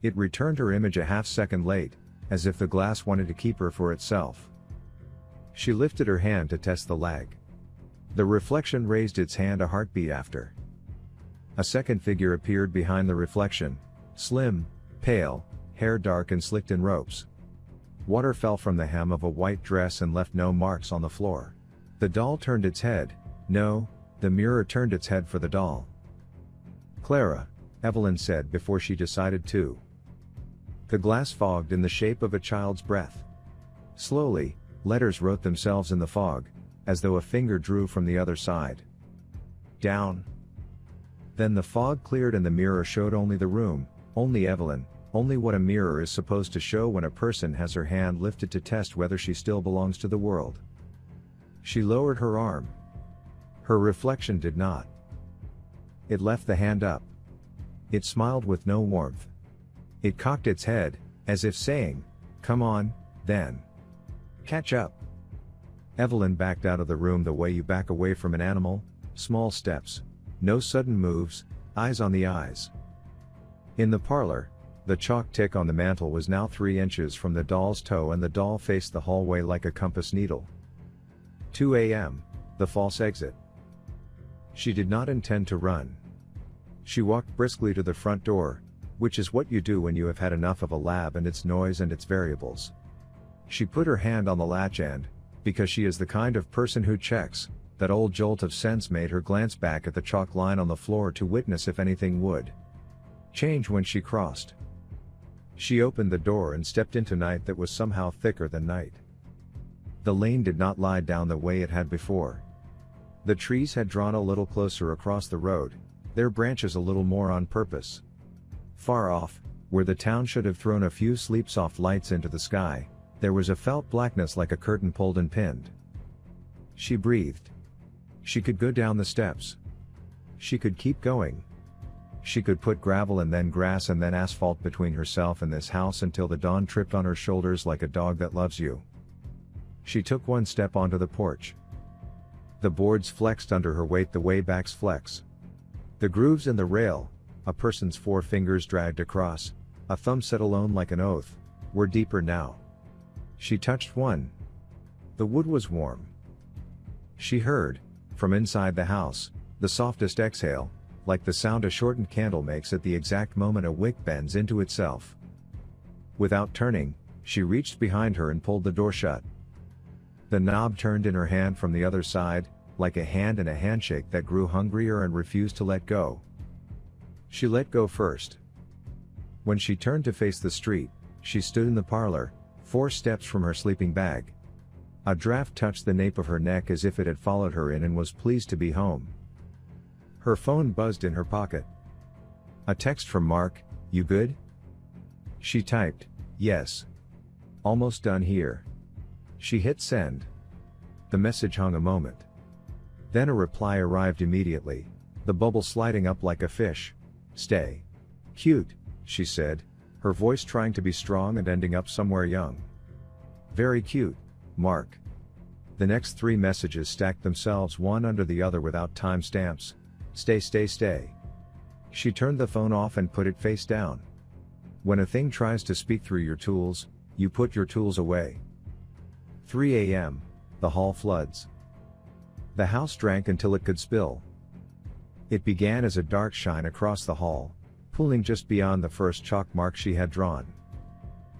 It returned her image a half-second late, as if the glass wanted to keep her for itself. She lifted her hand to test the lag. The reflection raised its hand a heartbeat after. A second figure appeared behind the reflection, slim, pale, hair dark and slicked in ropes. Water fell from the hem of a white dress and left no marks on the floor. The doll turned its head. No, the mirror turned its head for the doll. "Clara," Evelyn said before she decided to. The glass fogged in the shape of a child's breath. Slowly, letters wrote themselves in the fog, as though a finger drew from the other side. Down. Then the fog cleared and the mirror showed only the room, only Evelyn, only what a mirror is supposed to show when a person has her hand lifted to test whether she still belongs to the world. She lowered her arm. Her reflection did not. It left the hand up. It smiled with no warmth. It cocked its head, as if saying, "Come on, then. Catch up." Evelyn backed out of the room the way you back away from an animal, small steps, no sudden moves, eyes on the eyes. In the parlor, the chalk tick on the mantel was now 3 inches from the doll's toe and the doll faced the hallway like a compass needle. 2 a.m., the false exit. She did not intend to run. She walked briskly to the front door, which is what you do when you have had enough of a lab and its noise and its variables. She put her hand on the latch and, because she is the kind of person who checks, that old jolt of sense made her glance back at the chalk line on the floor to witness if anything would change when she crossed. She opened the door and stepped into night that was somehow thicker than night. The lane did not lie down the way it had before. The trees had drawn a little closer across the road, their branches a little more on purpose. Far off, where the town should have thrown a few sleep-soft lights into the sky, there was a felt blackness like a curtain pulled and pinned. She breathed. She could go down the steps. She could keep going. She could put gravel and then grass and then asphalt between herself and this house until the dawn tripped on her shoulders like a dog that loves you. She took 1 step onto the porch. The boards flexed under her weight the way backs flex. The grooves in the rail, a person's 4 fingers dragged across, a thumb set alone like an oath, were deeper now. She touched one. The wood was warm. She heard, from inside the house, the softest exhale, like the sound a shortened candle makes at the exact moment a wick bends into itself. Without turning, she reached behind her and pulled the door shut. The knob turned in her hand from the other side, like a hand in a handshake that grew hungrier and refused to let go. She let go first. When she turned to face the street, she stood in the parlor, 4 steps from her sleeping bag. A draft touched the nape of her neck as if it had followed her in and was pleased to be home. Her phone buzzed in her pocket. A text from Mark, "You good?" She typed, "Yes. Almost done here." She hit send. The message hung a moment. Then a reply arrived immediately, the bubble sliding up like a fish. "Stay. Cute," she said, her voice trying to be strong and ending up somewhere young. "Very cute, Mark." The next 3 messages stacked themselves one under the other without timestamps. "Stay, stay, stay." She turned the phone off and put it face down. When a thing tries to speak through your tools, you put your tools away. 3 a.m., the hall floods. The house drank until it could spill. It began as a dark shine across the hall, pooling just beyond the first chalk mark she had drawn.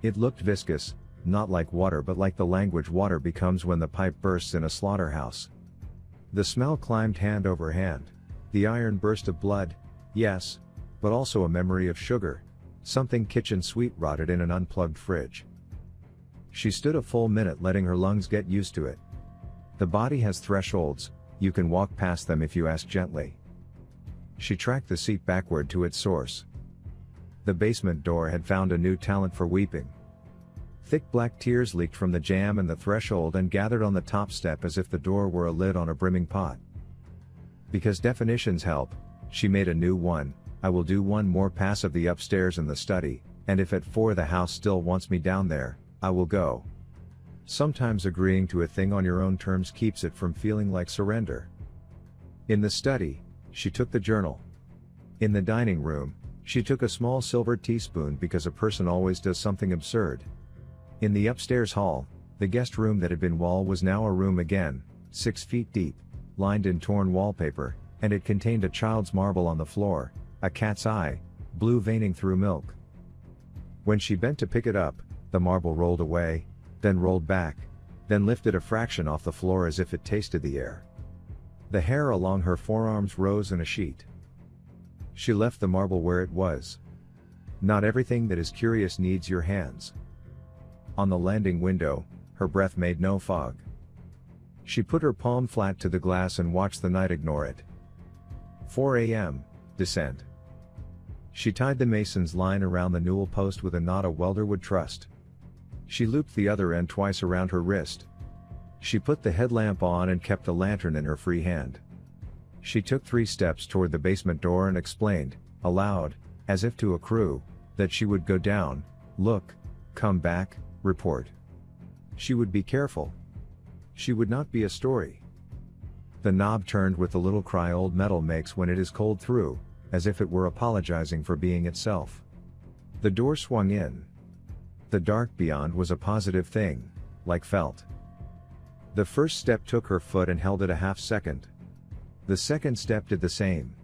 It looked viscous, not like water but like the language water becomes when the pipe bursts in a slaughterhouse. The smell climbed hand over hand, the iron burst of blood, yes, but also a memory of sugar, something kitchen sweet rotted in an unplugged fridge. She stood a full minute letting her lungs get used to it. The body has thresholds, you can walk past them if you ask gently. She tracked the seat backward to its source. The basement door had found a new talent for weeping. Thick black tears leaked from the jamb and the threshold and gathered on the top step as if the door were a lid on a brimming pot. Because definitions help, she made a new one. "I will do one more pass of the upstairs and the study, and if at 4 the house still wants me down there, I will go." Sometimes agreeing to a thing on your own terms keeps it from feeling like surrender. In the study, she took the journal. In the dining room, she took a small silver teaspoon because a person always does something absurd. In the upstairs hall, the guest room that had been wall was now a room again, 6 feet deep, lined in torn wallpaper, and it contained a child's marble on the floor, a cat's eye, blue veining through milk. When she bent to pick it up, the marble rolled away, then rolled back, then lifted a fraction off the floor as if it tasted the air. The hair along her forearms rose in a sheet. She left the marble where it was. Not everything that is curious needs your hands. On the landing window, her breath made no fog. She put her palm flat to the glass and watched the night ignore it. 4 a.m., descent. She tied the mason's line around the newel post with a knot a welder would trust. She looped the other end twice around her wrist. She put the headlamp on and kept the lantern in her free hand. She took 3 steps toward the basement door and explained, aloud, as if to a crew, that she would go down, look, come back, report. She would be careful. She would not be a story. The knob turned with the little cry old metal makes when it is cold through, as if it were apologizing for being itself. The door swung in. The dark beyond was a positive thing, like felt. The first step took her foot and held it a half second. The second step did the same.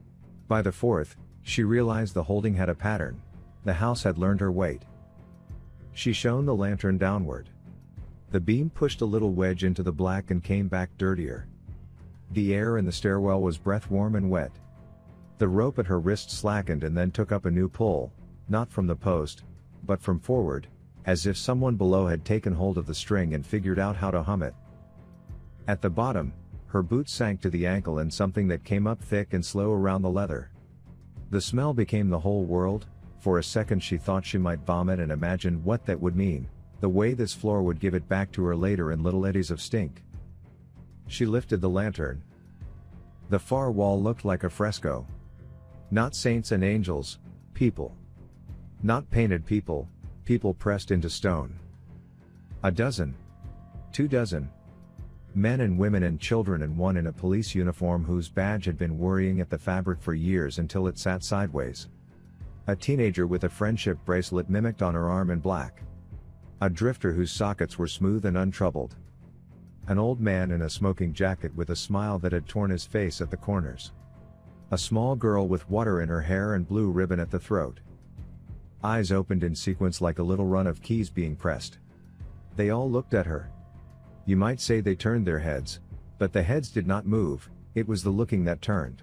By the fourth, she realized the holding had a pattern. The house had learned her weight. She shone the lantern downward. The beam pushed a little wedge into the black and came back dirtier. The air in the stairwell was breath warm and wet. The rope at her wrist slackened and then took up a new pull, not from the post, but from forward, as if someone below had taken hold of the string and figured out how to hum it. At the bottom, her boots sank to the ankle in something that came up thick and slow around the leather. The smell became the whole world. For a second she thought she might vomit and imagined what that would mean, the way this floor would give it back to her later in little eddies of stink. She lifted the lantern. The far wall looked like a fresco. Not saints and angels, people. Not painted people, people pressed into stone. 12, 2 dozen. Men and women and children and one in a police uniform whose badge had been worrying at the fabric for years until it sat sideways. A teenager with a friendship bracelet mimicked on her arm in black. A drifter whose sockets were smooth and untroubled. An old man in a smoking jacket with a smile that had torn his face at the corners. A small girl with water in her hair and blue ribbon at the throat. Eyes opened in sequence like a little run of keys being pressed. They all looked at her. You might say they turned their heads, but the heads did not move, it was the looking that turned.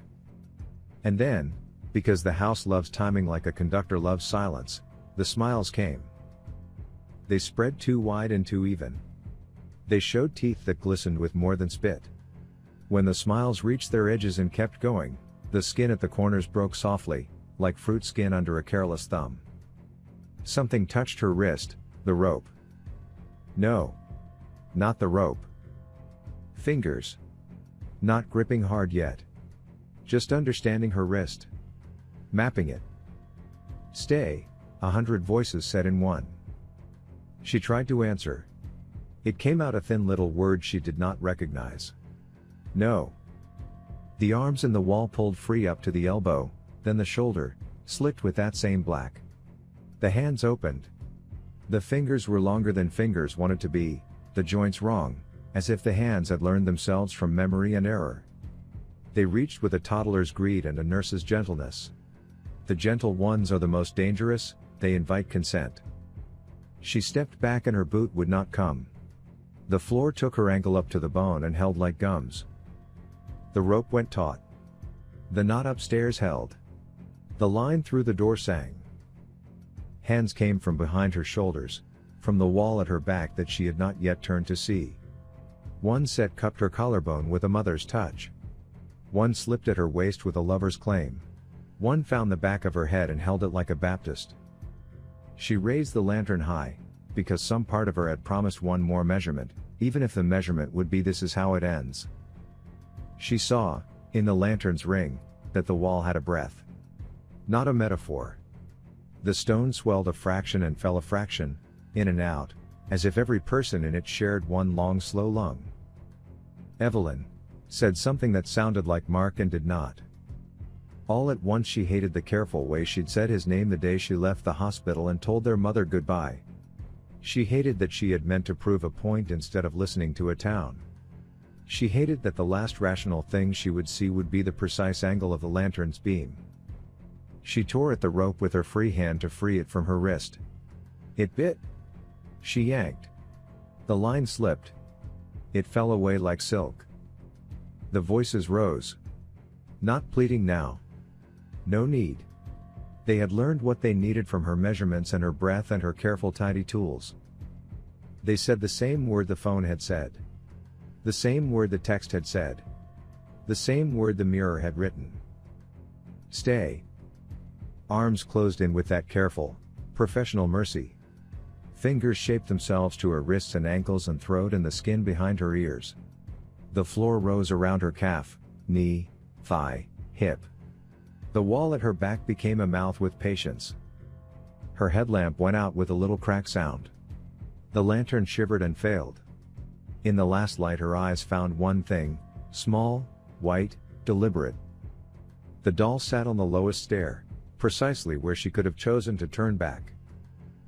And then, because the house loves timing like a conductor loves silence, the smiles came. They spread too wide and too even. They showed teeth that glistened with more than spit. When the smiles reached their edges and kept going, the skin at the corners broke softly, like fruit skin under a careless thumb. Something touched her wrist, the rope. No. Not the rope. Fingers. Not gripping hard yet. Just understanding her wrist. Mapping it. Stay, 100 voices said in one. She tried to answer. It came out a thin little word she did not recognize. No. The arms in the wall pulled free up to the elbow, then the shoulder, slicked with that same black. The hands opened. The fingers were longer than fingers wanted to be, the joints wrong, as if the hands had learned themselves from memory and error. They reached with a toddler's greed and a nurse's gentleness. The gentle ones are the most dangerous, they invite consent. She stepped back and her boot would not come. The floor took her ankle up to the bone and held like gums. The rope went taut. The knot upstairs held. The line through the door sang. Hands came from behind her shoulders, from the wall at her back that she had not yet turned to see. One set cupped her collarbone with a mother's touch. One slipped at her waist with a lover's claim. One found the back of her head and held it like a Baptist. She raised the lantern high, because some part of her had promised one more measurement, even if the measurement would be "this is how it ends." She saw, in the lantern's ring, that the wall had a breath. Not a metaphor. The stone swelled a fraction and fell a fraction, in and out, as if every person in it shared one long slow lung. Evelyn said something that sounded like Mark and did not. All at once she hated the careful way she'd said his name the day she left the hospital and told their mother goodbye. She hated that she had meant to prove a point instead of listening to a town. She hated that the last rational thing she would see would be the precise angle of the lantern's beam. She tore at the rope with her free hand to free it from her wrist. It bit. She yanked. The line slipped. It fell away like silk. The voices rose. Not pleading now. No need. They had learned what they needed from her measurements and her breath and her careful tidy tools. They said the same word the phone had said. The same word the text had said. The same word the mirror had written. Stay. Arms closed in with that careful, professional mercy. Fingers shaped themselves to her wrists and ankles and throat and the skin behind her ears. The floor rose around her calf, knee, thigh, hip. The wall at her back became a mouth with patience. Her headlamp went out with a little crack sound. The lantern shivered and failed. In the last light her eyes found one thing, small, white, deliberate. The doll sat on the lowest stair, precisely where she could have chosen to turn back.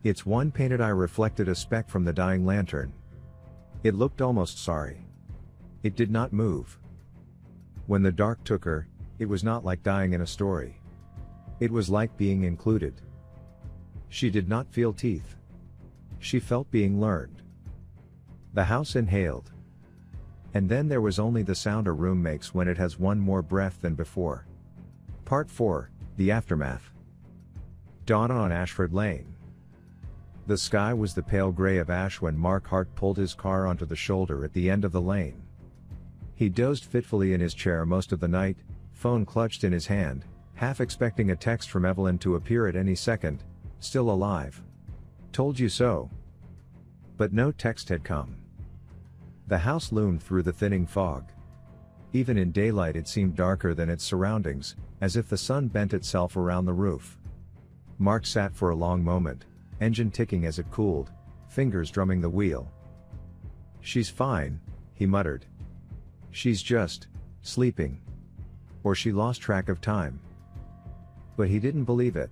Its one painted eye reflected a speck from the dying lantern. It looked almost sorry. It did not move. When the dark took her, it was not like dying in a story. It was like being included. She did not feel teeth. She felt being learned. The house inhaled. And then there was only the sound a room makes when it has one more breath than before. Part 4, The Aftermath. Dawn on Ashford Lane. The sky was the pale gray of ash when Mark Hart pulled his car onto the shoulder at the end of the lane. He dozed fitfully in his chair most of the night, phone clutched in his hand, half expecting a text from Evelyn to appear at any second. Still alive. Told you so. But no text had come. The house loomed through the thinning fog. Even in daylight it seemed darker than its surroundings, as if the sun bent itself around the roof. Mark sat for a long moment, engine ticking as it cooled, fingers drumming the wheel. She's fine, he muttered. She's just sleeping. Or she lost track of time. But he didn't believe it.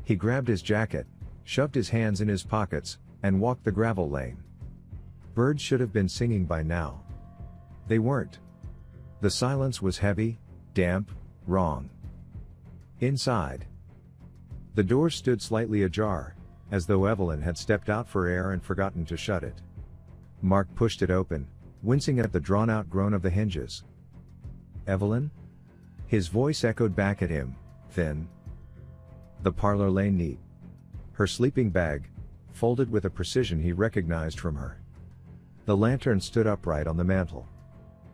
He grabbed his jacket, shoved his hands in his pockets, and walked the gravel lane. Birds should have been singing by now. They weren't. The silence was heavy, damp, Wrong. Inside. The door stood slightly ajar, as though Evelyn had stepped out for air and forgotten to shut it. Mark pushed it open, wincing at the drawn-out groan of the hinges. "Evelyn?" His voice echoed back at him, thin. The parlor lay neat. Her sleeping bag, folded with a precision he recognized from her. The lantern stood upright on the mantel.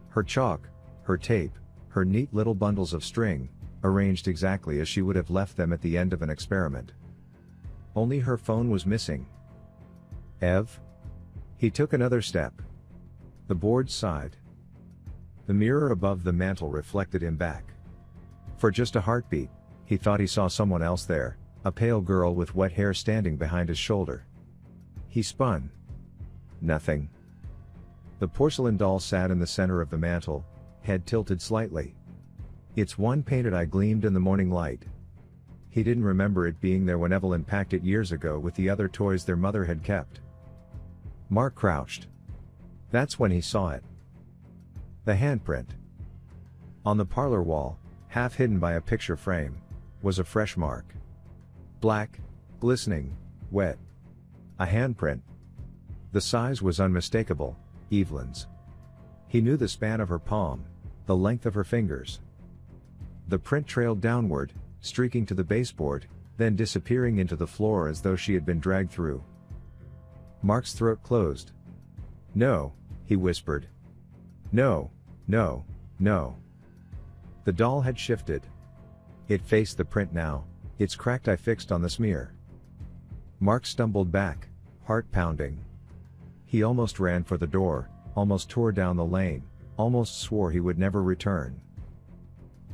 Her chalk, her tape, her neat little bundles of string, arranged exactly as she would have left them at the end of an experiment. Only her phone was missing. "Ev?" He took another step. The boards sighed. The mirror above the mantel reflected him back. For just a heartbeat, he thought he saw someone else there, a pale girl with wet hair standing behind his shoulder. He spun. Nothing. The porcelain doll sat in the center of the mantel, head tilted slightly. Its one painted eye gleamed in the morning light. He didn't remember it being there when Evelyn packed it years ago with the other toys their mother had kept. Mark crouched. That's when he saw it. The handprint. On the parlor wall, half hidden by a picture frame, was a fresh mark. Black, glistening, wet. A handprint. The size was unmistakable, Evelyn's. He knew the span of her palm, the length of her fingers. The print trailed downward, streaking to the baseboard, then disappearing into the floor as though she had been dragged through. Mark's throat closed. "No," he whispered. "No, no, no." The doll had shifted. It faced the print now, its cracked eye fixed on the smear. Mark stumbled back, heart pounding. He almost ran for the door, almost tore down the lane, almost swore he would never return.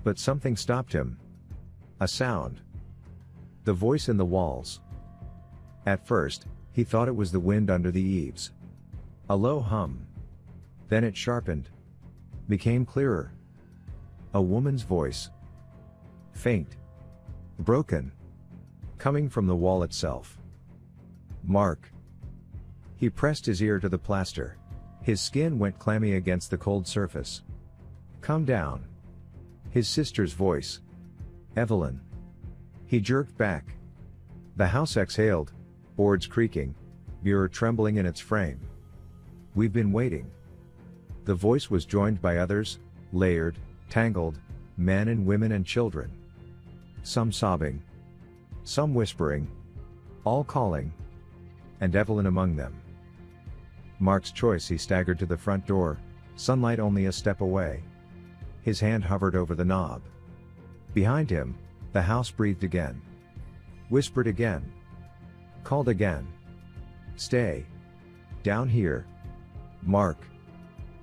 But something stopped him. A sound. The voice in the walls. At first, he thought it was the wind under the eaves. A low hum. Then it sharpened. Became clearer. A woman's voice. Faint. Broken. Coming from the wall itself. "Mark." He pressed his ear to the plaster. His skin went clammy against the cold surface. "Come down." His sister's voice. "Evelyn." He jerked back. The house exhaled, boards creaking, mirror trembling in its frame. "We've been waiting." The voice was joined by others, layered, tangled, men and women and children. Some sobbing. Some whispering. All calling. And Evelyn among them. Mark's choice. He staggered to the front door, sunlight only a step away. His hand hovered over the knob. Behind him, the house breathed again. Whispered again. Called again. "Stay. Down here. Mark."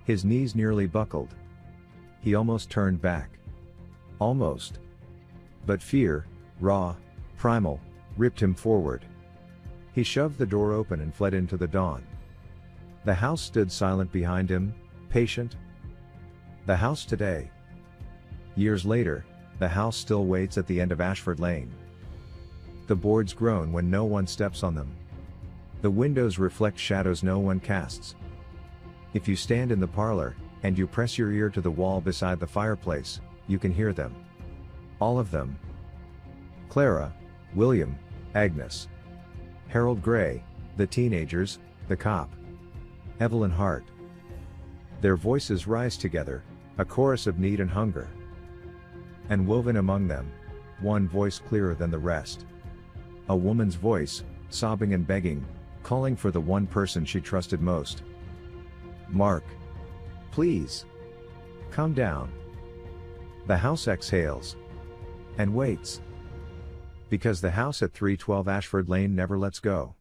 His knees nearly buckled. He almost turned back. Almost. But fear, raw, primal, ripped him forward. He shoved the door open and fled into the dawn. The house stood silent behind him, patient. The house today. Years later, the house still waits at the end of Ashford Lane. The boards groan when no one steps on them. The windows reflect shadows no one casts. If you stand in the parlor, and you press your ear to the wall beside the fireplace, you can hear them. All of them. Clara, William, Agnes. Harold Gray, the teenagers, the cop. Evelyn Hart. Their voices rise together, a chorus of need and hunger. And woven among them, one voice clearer than the rest. A woman's voice, sobbing and begging, calling for the one person she trusted most. "Mark. Please. Come down." The house exhales. And waits. Because the house at 312 Ashford Lane never lets go.